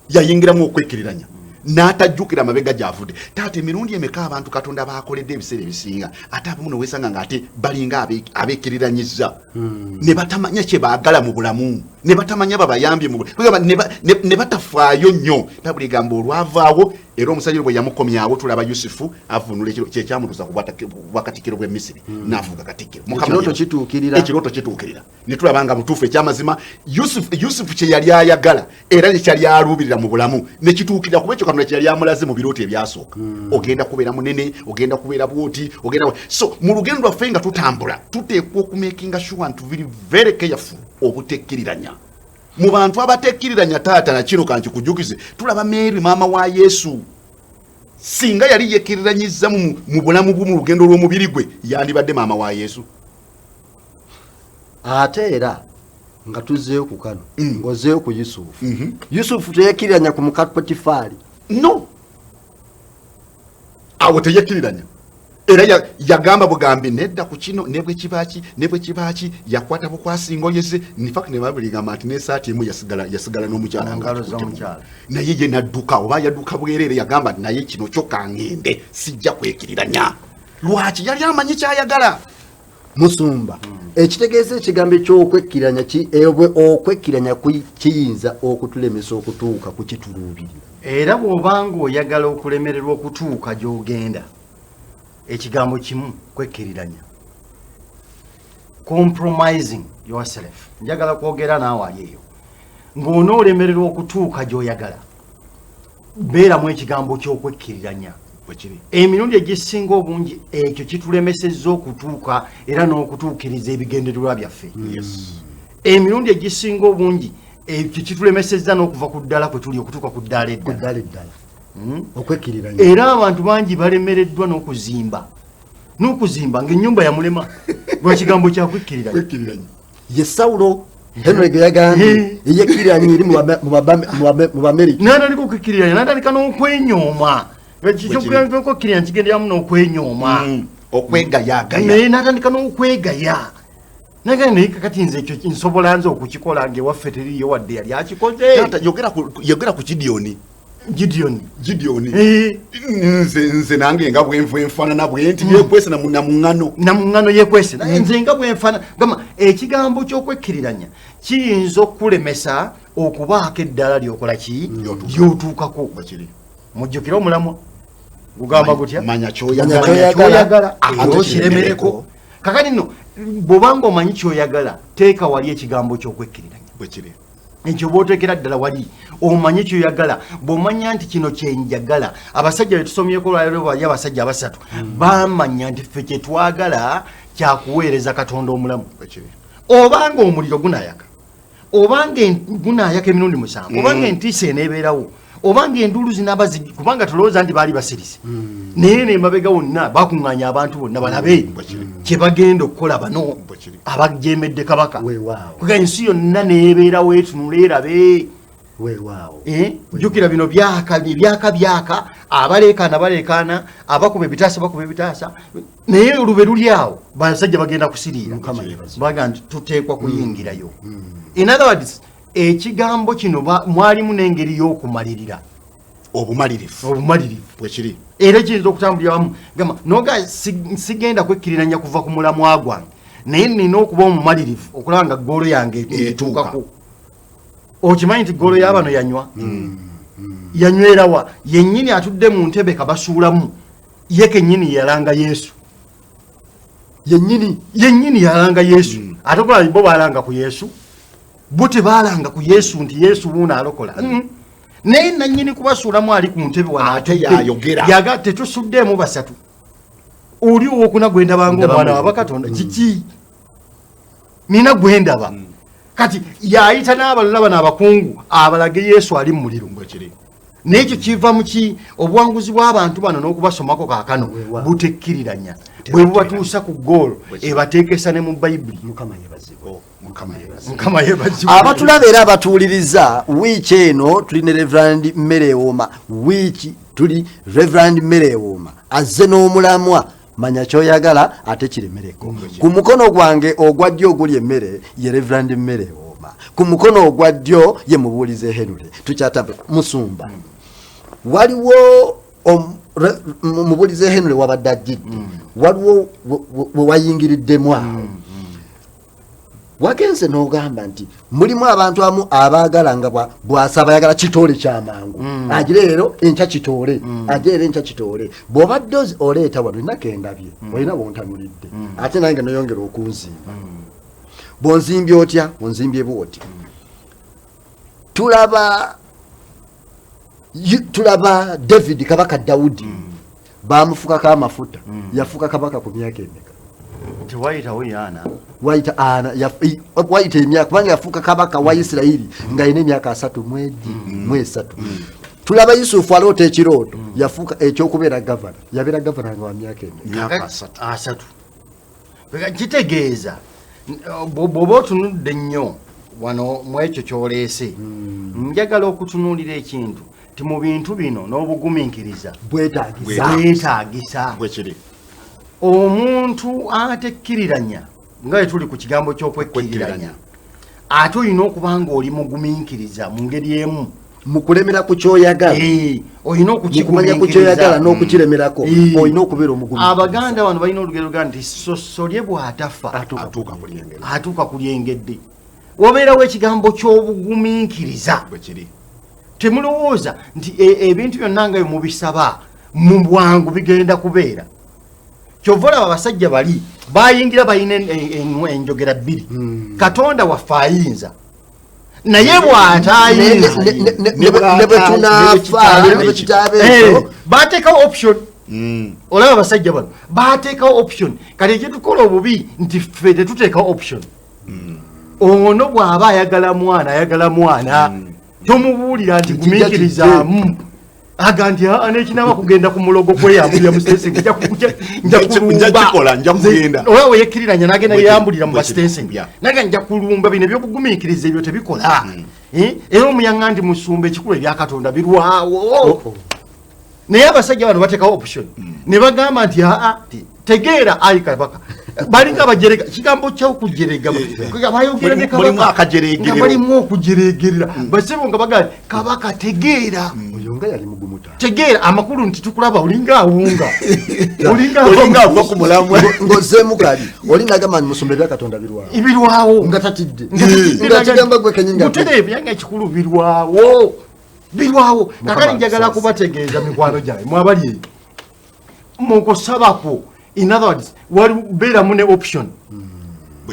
yayingiramu okwekkiriranya n'atajjukira amabega gy'avudde taata emirundi emeka abantu katonda baakoledde ebiseera ebisinga ate abamu noweesanga ng'ate balinga abeekkiriranyizza ne batamanya kye baagala mu bulamu ne batamanya babayambye ne batafaayo nnyo babuli gamba olwavaawo era omusajja bwe yamukomyawo tulaba yusufu avunula kyekyamutuusa ku bwakatikkiro bw'e misiri n'afuuka katikkiro ekirooto kituukirira ne tulaba nga butuufu ekyamazima yusufu kye yali ayagala era kyali aluubirira mu bulamu ne kituukirira kuba ekyo katonda kye yali amulaze mu birooto ebyasooka ogenda kubeera munene ogenda kubeera bwoti so mu lugendo lwaffe nga tutambula tuteekwa okumakinga sure nti tuli very careful obutekkiriranya mu bantu abatekkiriranya taata na kino kankikujukize tulaba Mary maama wa Yesu singa yali yekkiriranyiza mu bulamu bwe mu lugendo lw'omubiri gwe yandibadde maama wa Yesu ate era nga tuzzeeyo ku kano ng'ozeeyo ku Yusufu Yusufu teyekkiriranya ku muka Potifaali no awo teyekkiriranya era yagamba bugambi nedda ku kino nebwe kibaaki yakwata bukwasi ngoye ze nifak ne babuli gamba nti n'esaati emu yasigala n'omukyala naye ye nadduka oba yadduka bwerere yagamba nti naye kino kyokka ngende sijja kwekkiriranya lwaki yali amanyi kyayagala musumba ekitegeeza ekigambo eky'okwekkiranya okwekkiranya kiyinza okutulemesa okutuuka ku kituluubirira era bw'obanga oyagala okulemererwa okutuuka gy'ogenda ekigambo kimu kwekkiriranya, compromising yourself. Njagala kwogera naawe ali eyo ng'onoolemererwa okutuuka gy'oyagala, beeramu ekigambo ky'okwekkiriranya. Emirundi egisinga obungi ekyo kitulemesezza okutuuka era n'okutuukiriza ebigendererwa byaffe. Emirundi egisinga obungi ekyo kitulemesezza n'okuva ku ddala kwe tuli okutuuka ku ddaala eddala. Okwekkiriranya. Era abantu bangi balemereddwa n'okuzimba ng'ennyumba yamulema lwakigambo kyakwekkiriranya. Ye Sawulo Henry gye yagambye eyekkiranye eri mu Bamerika. N'atandika okwekkiririranya, n'atandika n'okwenyooma. Okwekkiririranya kigenderamu n'okwenyooma, okwegayagaya. naye n'atandika n'okwegaya. Naye kakati nze ekyo nsobola nze okukikola ng'ewaffe teriyo wadde yali akikoze. Yogera ku Gideon. Nze nange nga bwenvu enfaanana bwe nti yekwese na muŋŋano yekwese nze nga bwenfaana gamba ekigambo ky'okwekkiriranya kiyinza okulemesa okubaako eddala lyokola ki lyotuukako. Mujjukire omulamwa gugamba gutya, manya kyoyagala okiremereko. Kakati nno bw'obanga omanyi kyoyagala teeka wali ekigambo ky'okwekkiriranya. Ekyo bw'oteekera ddala wali omanyi kyoyagala. Bw'omanya nti kino kyenjagala, abasajja betusomyeko lwaliro bali abasajja abasatu bamanya nti ffe kyetwagala kyakuweereza Katonda omulamu. Obanga omuliro gunaayaka, obanga gunaayaka emirundi 7, obanga entiisa eneebeerawo, obanga enduulu zinaaba kubanga tulowooza nti baali basirise, naye n'emabega wonna bakuŋŋaanya abantu bonna balabe kye bagenda okukola bano abajeemedde kabaka. Kuga ensi yonna neebeerawo etunula erabe. Jjukira bino byaka abaleekaana abakuba ebitaasa, naye olube luli awo basajja bagenda kusiriira baga nti tuteekwa kuyingirayo. In other words, ekigambo kino mwalimu n'engeri y'okumalirira obumalirivu bwekiri, era kiyinza okutambulira wamu. Gamba noga sigenda kwekkiriranya kuva ku mulamwa gwange, naye nina okuba omumalirivu okulaba nga ggoolo yange etuukako. Okimanyi nti ggoolo y'abano yanywerawa yennyini atudde mu ntebe kabasuulamu, ye kennyini yalanga Yesu. Yennyini yalanga Yesu. Ate okulaba bo baalanga ku Yesu, bo tebaalanga ku Yesu nti Yesu wuuno alokola. Naye nannyini kubasuulamu ali ku ntebe ate yayogera. Yaga tetusuddeemu basatu. Oli owokuna gwendabanga omwana wa Katonda kiki? Nina gwendaba. Kati yayita n'abalala bano abakungu abalage Yesu ali mu muliro. N'ekyo kiva mu ki obuwanguzi bw'abantu bano n'okubasomako kaakano butekkiriranya. Bwe bubatuusa ku ggoolo ebateekesa ne mu Bayibuli. Mukama yeebazibwe. Abatulaba era abatuuliriza wiiki eno tuli ne Reverend Mmerewooma. Wiiki tuli Reverend Mmerewooma azze n'omulamwa manya kyoyagala ate kiremereko. Ku mukono gwange ogwa ddyo oguli emmere ye Reverend Mmerewooma, ku mukono ogwa ddyo ye Mubuliizi Henry. Tukyatambula Musumba. Waliwo Mubuliizi Henry wabadde ajjidde, waliwo we wayingiriddemu awo. Wagenze n'ogamba nti mulimu abantu amu abaagala nga bw'asaba ayagala kitoole ky'amangu. Agira leero enkya kitoole, agira leero enkya kitoole. Bw'obadde oleeta wano ennaku endabye, olina bw'ontanulidde. Ate nange noyongera okunzimba. Bw'onzimbye otya? Onzimbye bw'oti. Tulaba David kabaka Dawudi baamufukako amafuta, yafuka kabaka ku myaka emeka. Tewayitawo Yana. Wayita emyaka kubanga yafuuka kabaka wa Isirayiri ng'alina emyaka 3 Tulaba Yusufu aloota ekirooto yafuuka ekyokubeera gavana. Yabeera gavana nga wa myaka emyaka 3. Kitegeeza bw'oba otunudde nnyo wano mu ekyo ky'oleese, njagala okutunuulira ekintu ti mu bintu bino n'obugumiikiriza bwetaagisa. Omuntu atekkiriranya nga bwe tuli ku kigambo ky'okwekkiriranya, ate olina okuba nga oli mugumiikiriza mu ngeri emu mu kulemera ku kyoyagala. Olina okukikumanya ku kyoyagala n'okukiremerako, olina okubeera omugumiikiriza. Abaganda bano balina olugero luga nti sosolye bw'atafa atuuka ku lyengedde. Wabeerawo ekigambo ky'obugumiikiriza. Temulowooza nti ebintu byonna nga bwe mubisaba mu bwangu bigenda kubeera. kyovola abasajja bali bayingira bayina enjogera bbiri Katonda waffe ayinza naye bw'atayinza ne bwe tunaafa ne bwe kitabeeso baateekawo option olaba abasajja bano baateekawo option kati ekitukola obubi nti ffe tetuteekawo option ono bw'aba ayagala mwana tomubuulira nti gumiikirizaamu aga nti nekinaba kugenda ku mulogo kweyambulira mu stensing nja kugenda oba weyekkiriranya nagenda yeyambulira mu bastensing naga nja kulumba bino ebyokugumiikiriza ebyo tebikola era omuyanga nti musumba ekikulu ebyakatonda birwawo naye abasajja bano bateekawo option ne bagamba nti tegeera ayi kabaka balinga abajerega kigambo ky'okujerega balimu okujeregerera basebo nga bagamba kabaka tegeera oyonga yali mugumuta tegeera amakulu nti tukulaba olinga awunga olinga ava ku mulamwa ng'ozzeemu kali olinga agamba nti musumba ebyakatonda birwawo nga tatidde nga kigamba gwe kenyinga mutere ebyanga ekikulu birwawo kakali njagala kubategeeza mikwano gyange mwabali eyo mukusabako in other words beera mune option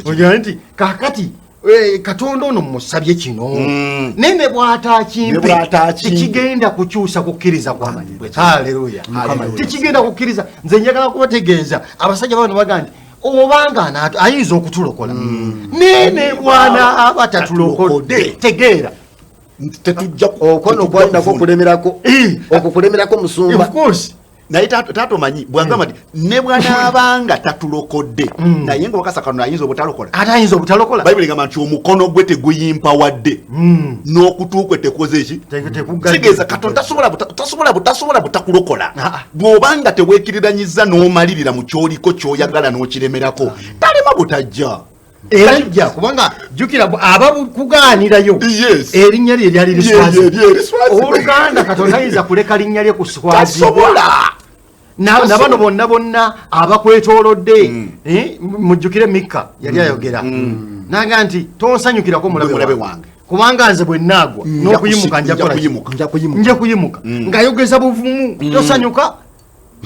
ogira nti kakati katonda ono musabye kino nene bw'atakimpe tekigenda kukyusa kukkiriza kwange haleluya tekigenda kukkiriza nze njagala kubategeeza abasajja bano baga nti obanga ayinza okutulokola nene bwana aba tatulokodde tegeera tetujja okono gwalina okukulemerako musumba of course naye tatomanyi bwagamba nti ne bwanaabanga tatulokodde naye nga wakasakano ayinza obutalokola atayinza obutalokola bayibuli gamba nti omukono gwe teguyimpa wadde n'okutuukwe tekoze eki kitegeeza katonda tasobola butakulokola bw'obanga teweekiriranyiza n'omalirira mu kyoliko ky'oyagala n'okiremerako talema butajja era jja kubanga jjukira abakugaanirayo erinnya lye lyali liswazi oluganda katonda ayinza kuleka linnya lye kuswazibwa nabano bonna abakwetoolodde mujjukire Mikka yali ayogera naga nti tonsanyukirako mulabe wange kubanga nze bwe naagwa n'okuyimuka nja kuyimuka ng'ayogeza buvumu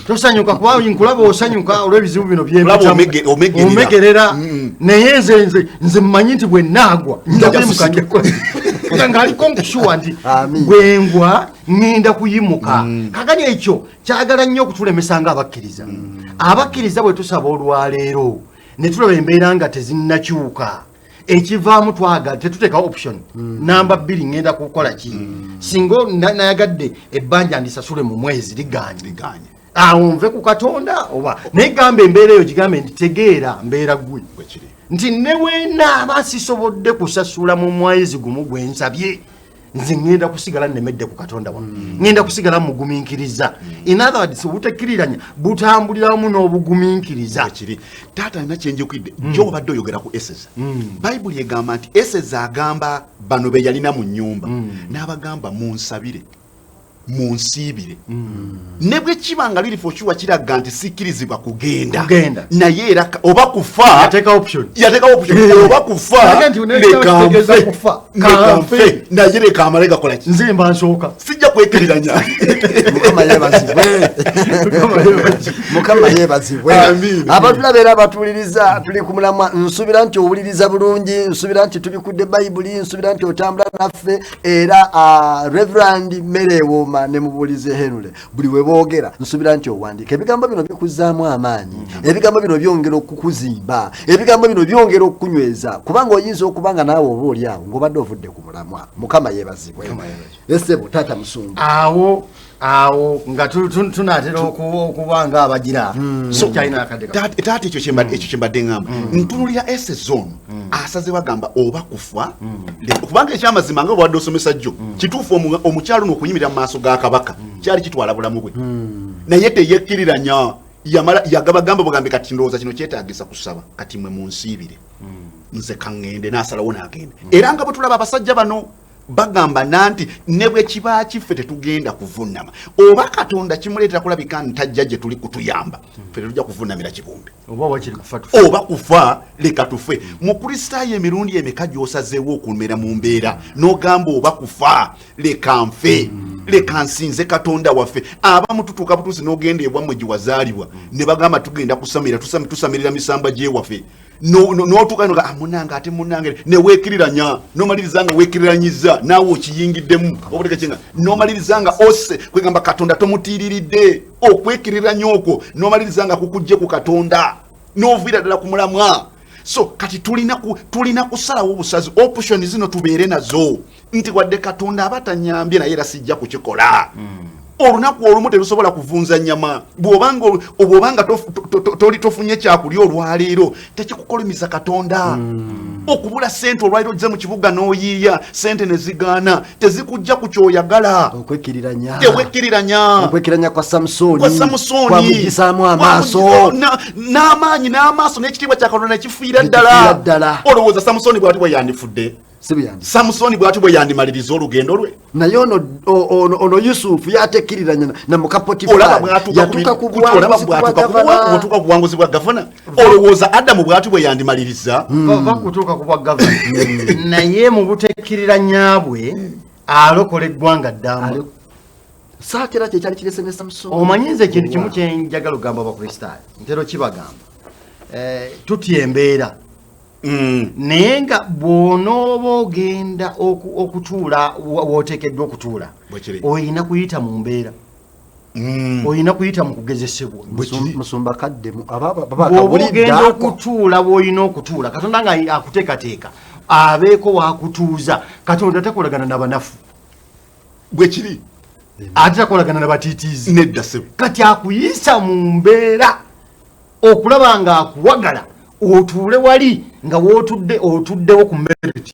tosanyuka kuba nkulaba osanyuka olw'ebizibu bino byeomegerera naye nze mmanyi nti bwe naagwa nja kuyimuka ng'aliko nkushuwa nti bwengwa ŋŋenda kuyimuka kakati ekyo kyagala nnyo okutulemesa nga abakkiriza bwe tusaba olwaleero ne tulaba embeera nga tezinnakyuka ekivaamu twagala tetuteekawo option namba 2 ŋŋenda kukola ki singa nayagadde ebbanja ndisasule mu mwezi liganye nve ku katonda oba naye gamba embeera eyo gigambe nti tegeera mbeera gwe nti ne bwenaaba sisobodde kusasula mu mwezi gumu gwe nsabye nze ŋŋenda kusigala nemedde ku katonda wange ŋŋenda kusigala mugumiikiriza in other words obutekiriranya butambuliramu n'obugumiikiriza taata nina kyenjukidde gy'obadde oyogera ku eseza bayibuli egamba nti eseza agamba bano be yalina mu nnyumba n'abagamba munsabire munsiibire ne bwe kibanga lirifu okiwa kiraga nti sikkirizibwa kugenda naye era oba kufa yateeka option oba kufa lekanfe naye leka amale gakola ki nze mba nsooka sijja kwekiriranya mukama yeebazibwe abatulabeera abatuuliriza tuli ku mulamwa nsuubira nti owuliriza bulungi nsuubira nti tubikudde bayibuli nsuubira nti otambula naffe era Reverend Merewooma ne Mubuliizi Henule buli we boogera nsuubira nti owandiika ebigambo bino bikuzzaamu amaanyi ebigambo bino byongera okukuzimba ebigambo bino byongera okukunyweza kubanga oyinza okubanga naawe oba oli awo ng'obadde ovudde ku mulamwa mukama yeebazibwe esebo taata musumba awo nga tunaatera okuba nga abagira taata ekyo kyembadde ngamba ntunulira esezon asaze bagamba oba kufa kubanga ekyamazima nga bwadde osomesa jjo kituufu omukyalo n'okuyimirira mu maaso ga kabaka kyali kitwala bulamu bwe naye teyekkiriranya yagabagamba bugambe kati ndowooza kino kyetaagisa kusaba kati mwe munsiibire nze kaŋŋende n'asalawo n'agende era nga bwe tulaba abasajja bano bagamba nanti ne bwe kiba kiffe tetugenda kuvunnama oba katonda kimuleetera kulabika ntajja gye tuli kutuyamba ffe tetujja kuvunnamira kibumbe oba kufa leka tufe mu kristaayo emirundi emeka gy'osazeewo okumera mu mbeera n'ogamba oba kufa leka nfe leka nsinze katonda waffe abamu tutuuka butuusi n'ogenda ebwammwe gye wazaalibwa ne bagamba tugenda kusamira tusamirira misamba gyewaffe n'otuuka noga munanga ate munange ne weekiriranya n'omaliriza nga weekiriranyiza naawe okiyingiddemu obutekekinga n'omaliriza nga ose kwegamba katonda tomutiiriridde okwekiriranya okwo n'omaliriza nga kukujje ku katonda n'oviira ddala ku mulamwa. So kati tulina kusalawo obusazi option zino tubeere nazo nti wadde katonda abatanyambye naye era sijja kukikola. Olunaku olumu terusobola kuvunza nyama bw'obanga toli tofunye kyakulya olwaleero tekikukolumiza katonda. Okubula sente olwaleero ojja mu kibuga n'oyiiya sente ne zigaana tezikujja ku kyoyagala. Okwekiriranya kwa Samusoni kwamugisaamu amaaso n'amaaso n'ekitiibwa kya katonda ne kifiira ddala. Olowooza Samusoni bw'ati bwe yandifudde? Samusoni bw'ati bwe yandimaliriza olugendo lwe? Naye ono Yusufu yatekiriranya na muka Potifari yatuuka ku buwanguzi bwa gavana. Olowooza Adamu bw'ati bwe yandimaliriza? Bakutuuka ku bwa gavana naye mu butekiriranya bwe alokola eggwanga ddamu. Saatera kye kyali kirese ne Samusoni. Omanyize ekintu kimu kye njagala okugamba abakristaayo ntero kibagamba tutya embeera. Naye nga bw'onooba ogenda okutuula w'oteekeddwa okutuula oyina kuyita mu mbeera, oyina kuyita mu kugezesebwa. Musumba kaddemu bw'oba ogenda okutuula bw'olina okutuula katonda nga akuteekateeka abeeko waakutuuza. Katonda takolagana na banafu bwe kiri ate takolagana na batiitiizi nedda sebo. Kati akuyisa mu mbeera okulaba nga akuwagala otuule wali nga otuddewo ku meriti.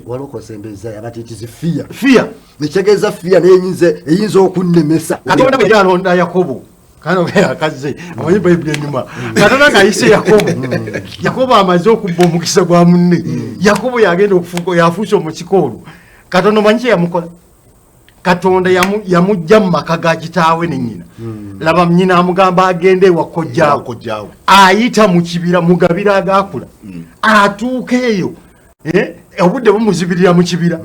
Walokosembeza yabatiitizi fiya nekitegeeza fiya eyinza okunnemesa. Katonda bwe yalonda Yakobo akaze amanyi bayibuli enyuma Katonda ng'ayise Yakobo amaze okubba omukisa gwa munne. Yakobo yagenda yafuuse omukikoolu. Katonda omanyi kye yamukola? Katonda yamujja mu maka ga kitaawe ne nnyina. Laba nnyina amugamba agende ewa kojjaawe. Ayita mu kibira mugabira agakula. Atuuka eyo obudde bumuzibirira mu kibira.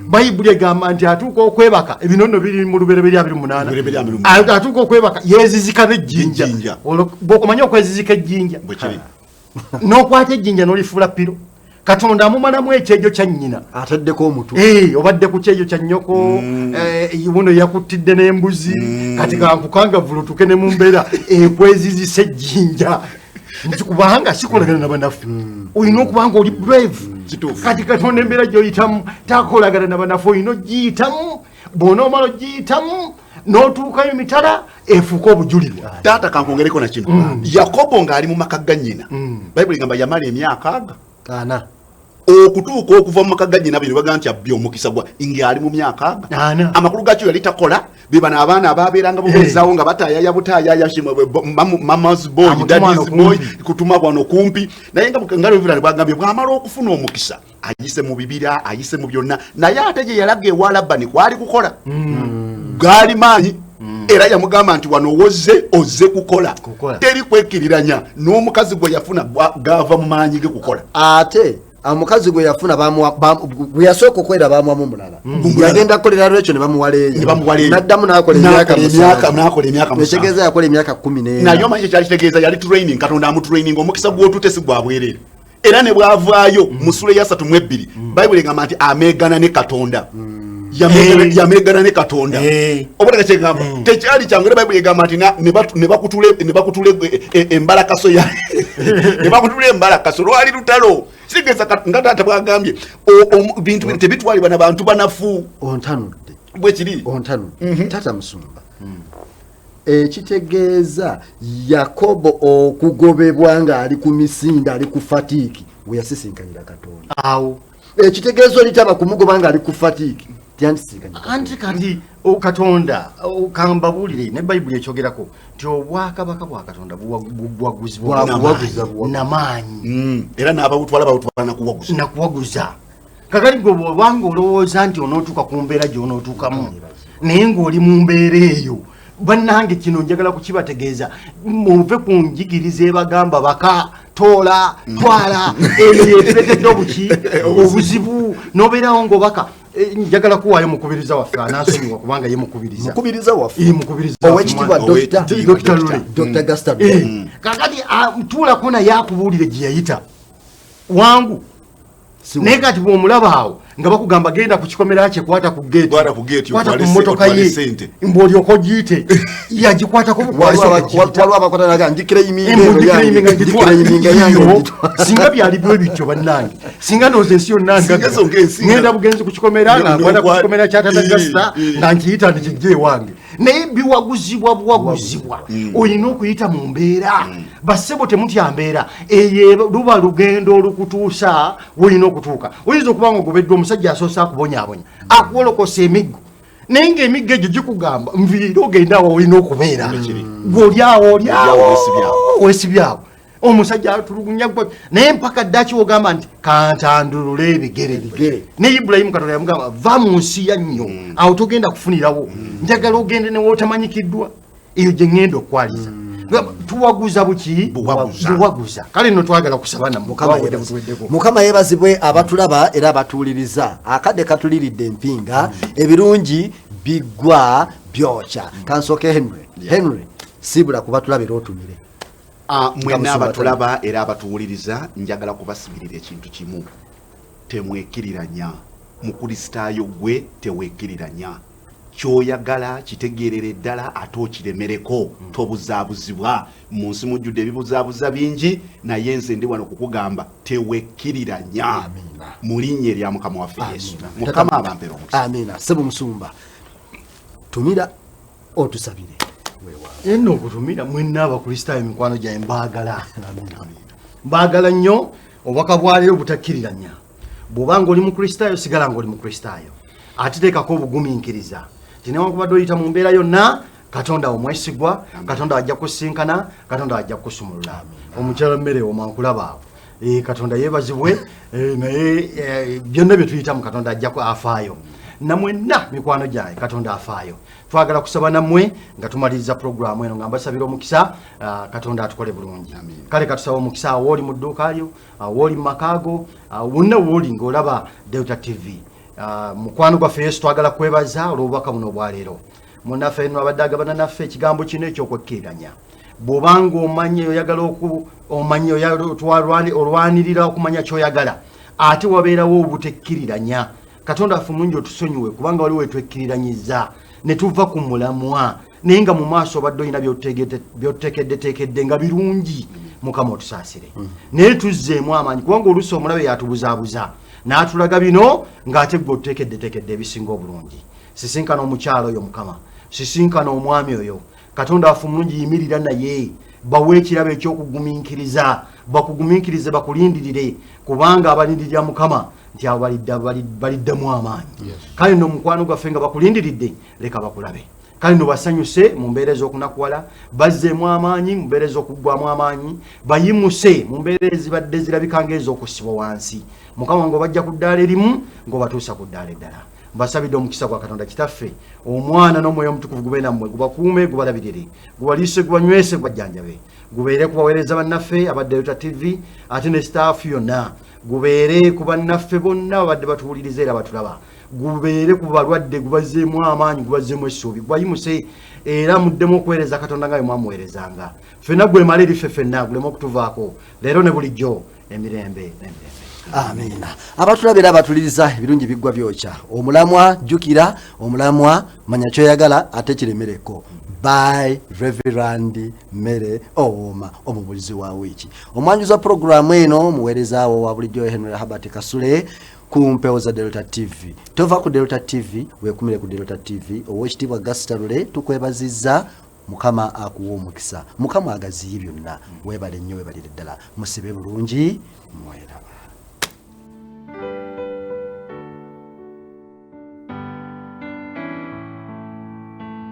Bayibuli egamba nti atuuka okwebaka ebinono biri mu Lubereberye 28. Atuuka okwebaka yeezizika n'ejjinja. Bw'okumanya okwezizika ejjinja n'okwata ejjinja n'olifuula piro. Katonda amumalamu ekyejo kya nnyina ataddeko omutwe. Obadde ku kyejo kya nnyoko buno yakuttidde n'embuzi kati kankukangavulu tuke ne mu mbeera ekwezizisa ejjinja nti kubanga sikolagana na banafu. Olina okubanga oli brave. Kati Katonda embeera gy'oyitamu takolagana na banafu olina ogiyitamu. Bw'onoomala ogiyitamu n'otuukayo mitala efuuka obujulirwa. Taata kankongereko na kino Yakobo ng'ali mu maka ga nnyina Bayibuli gamba yamala emyaka 40 okutuuka okuva mu maka ga nnyina bino bagamba nti abbye omukisa gwa ng'ali mu myaka 40. Amakulu gakyo yali takola be bano abaana abaabeeranga bobezaawo nga bataayaya butaayaya mama's boy daddy's boy kutuma wano kumpi naye nga lwevirane bwagambye bw'amala okufuna omukisa ayise mu bibira ayise mu byonna naye ate gye yalaga ewa Labani kwali kukola gaali maanyi. Era yamugamba nti wano ozze kukola teri kwekiriranya n'omukazi gwe yafuna gava mu maanyi ge kukola. Ate omukazi gwe yafuna bwe yasooka okwera bamuwamu mulala yagenda kukolera lwekyo ne bamuwaleeyo n'addamu n'akola emyaka ekitegeeza yakola emyaka 14. naye omanyi kyali kitegeeza yali training Katonda amutraining omukisa gw'otute si gwa bwereere. Era ne bwavaayo mu Sula ya 3:2 Bayibuli egamba nti ameegana ne Katonda. Yamegana ne Katonda. Obulaka kyegamba tekyali kyangere Bayibuli egamba nti ne bakutule embalakaso ya ne bakutule embalakaso lwali lutalo. Sigeza nga taata bwagambye bintu tebitwalibwa n'abantu banafu. Ontanudde bwe kiri Tata Musumba ekitegeeza Yakobo okugobebwa ng'ali ku misinda ali ku fatiiki we yasisinkanira Katonda. Awo ekitegeeza olitaba kumugoba ng'ali ku fatiiki anti kati Katonda okambabulire ne Bayibuli ekyogerako nti obwakabaka bwa Katonda bwaguzibwa n'amaanyi era n'abawutwala nakuwaguza. Kakati gwe bw'obanga olowooza nti onootuuka ku mbeera gy'onootuukamu naye ng'oli mu mbeera eyo bannange kino njagala kukibategeeza muve ku njigiriza ebagamba baka toola twala eyo yetuletedde obuzibu n'obeerawo ng'obaka njagala kuwaayo mukubiriza waffe anansonyiwa kubanga ye mukubiriza waffe mukubiriza owekitiibwa Dr. Lule Dr. Gaston kakati tuulako naye akubuulire gye yayita wangu naye kati bw'omulaba awo nga bakugamba genda ku kikomera kye kwata ku geeti kwata ku mmotoka ye mbw'olyoka ogiyite yagikwatako waliwo abakwatanaga njikira yiminga yange singa byali bwe bityo bannange singa nooza ensi yonna ngenda bugenzi ku kikomera nga nkwata ku kikomera kya Tata Gasita nga nkiyita nti kijje ewange naye biwaguzibwa buwaguzibwa olina okuyita mu mbeera bassebo temutya mbeera eyo luba lugendo olukutuusa wolina okutuuka oyinza okuba nga ogobeddwa omusajja asoose akubonyaabonya akuwolokosa emiggo naye ng'emiggo egyo gikugamba nviire ogenda awo olina okubeera gweolyawo weesibyawo omusajja atulugunya naye mpaka ddaki wogamba nti kantandulule ebigere ne Ibulayimu Katonda yamugamba va mu nsi ya nnyo awo togenda kufunirawo njagala ogende newootamanyikiddwa eyo gye ŋŋenda okwaliza tuwaguza buki buwaguza kale nno twagala kusaba Mukama yeebazibwe abatulaba era abatuuliriza akadde katuliridde empinga ebirungi biggwa byokya kansooke Henry sibula kubatulaba era otumire mwena abatulaba era abatuwuliriza njagala kubasibirira ekintu kimu temwekiriranya mukristaayo gwe teweekiriranya kyoyagala kitegeerere ddala ate okiremereko tobuzaabuzibwa mu nsi mujjudde ebibuzaabuza bingi naye nze ndi wano kukugamba teweekiriranya mu linnya erya Mukama waffe Yesu Mukama abampera omukisa amina sebo musumba tumira otusabire eno okutumira mwenna abakristaayo mikwano gyange mbaagala nnyo obubaka bwaleero butakkiriranya bw'obanga oli mukristaayo sigala nga oli mukristaayo ate teekako obugumiikiriza ti newankubadde oyita mu mbeera yonna Katonda omwesigwa Katonda ajja kusinkana Katonda ajja kusumulula omukyala mmere omankulaba awo Katonda yeebazibwe naye byonna bye tuyita mu Katonda ajja afaayo namwenna mikwano gyange Katonda afaayo twagala kusaba nammwe nga tumaliriza programu eno nga mbasabira omukisa Katonda atukole bulungi kale katusaba omukisa awooli mu dduuka lyo awooli mu makaago wonna wooli ng'olaba Delta TV mukwano gwaffe Yesu twagala kwebaza olw'obubaka buno obwaleero munnaffe eno abadde agabana naffe ekigambo kino eky'okwekkiriranya bw'obanga omanyi oyagala omanyi olwanirira okumanya ky'oyagala ate wabeerawo obutekkiriranya Katonda affe mulungi otusonyiwe kubanga waliwo etwekkiriranyiza ne tuva ku mulamwa naye nga mu maaso obadde olina by'otekeddetekedde nga birungi Mukama otusaasire naye tuzzeemu amaanyi kubanga oluusi omulabe yatubuzaabuza n'atulaga bino ng'ate gwe otutekeddetekedde ebisinga obulungi sisinkana omukyalo oyo Mukama sisinkana omwami oyo Katonda waffe mulungi yimirira naye bawe ekirabo ekyokugumiikiriza bakugumiikirize bakulindirire kubanga abalindirira Mukama nti abo baliddamu amaanyi kale no mukwano gwaffe nga bakulindiridde leka bakulabe kale no basanyuse mu mbeera ez'okunakuwala bazzeemu amaanyi mu mbeera ez'okuggwamu amaanyi bayimuse mu mbeera ezibadde zirabikanga ez'okusibwa wansi Mukama ngo bajja ku ddaala erimu ng'obatuusa ku ddaala eddala mbasabidde omukisa gwa Katonda kitaffe omwana n'omwoyo omutukuvu gube nammwe gubakuume gubalabirire gubaliise gubanywese gubajjanjabe gubeere kubaweereza bannaffe aba Delta TV ate ne staff yonna gubeere ku bannaffe bonna babadde batuwuliriza era batulaba gubeere ku balwadde gubazzeemu amaanyi gubazzeemu essuubi gwayimuse era muddemu okuweereza Katonda nga bwe mwamuweerezanga ffenna gwemala eri ffe ffenna guleme okutuvaako leero ne bulijjo emirembe n'emirembe amina abatulabira abatuliriza ebirungi biggwa byokya omulamwa jjukira omulamwa manya kyoyagala ate kiremereko by Reverend Mere Owooma omubulizi wa wiiki omwanjuza programu eno muweerezaawo wa bulijjo Henry Habert Kasule ku mpewo za Delta TV tova ku Delta TV weekumire ku Delta TV ow'ekitiibwa Gasita tukwebazizza Mukama akuwa omukisa Mukama agaziye byonna weebale nnyo weebalire ddala musibe bulungi mwera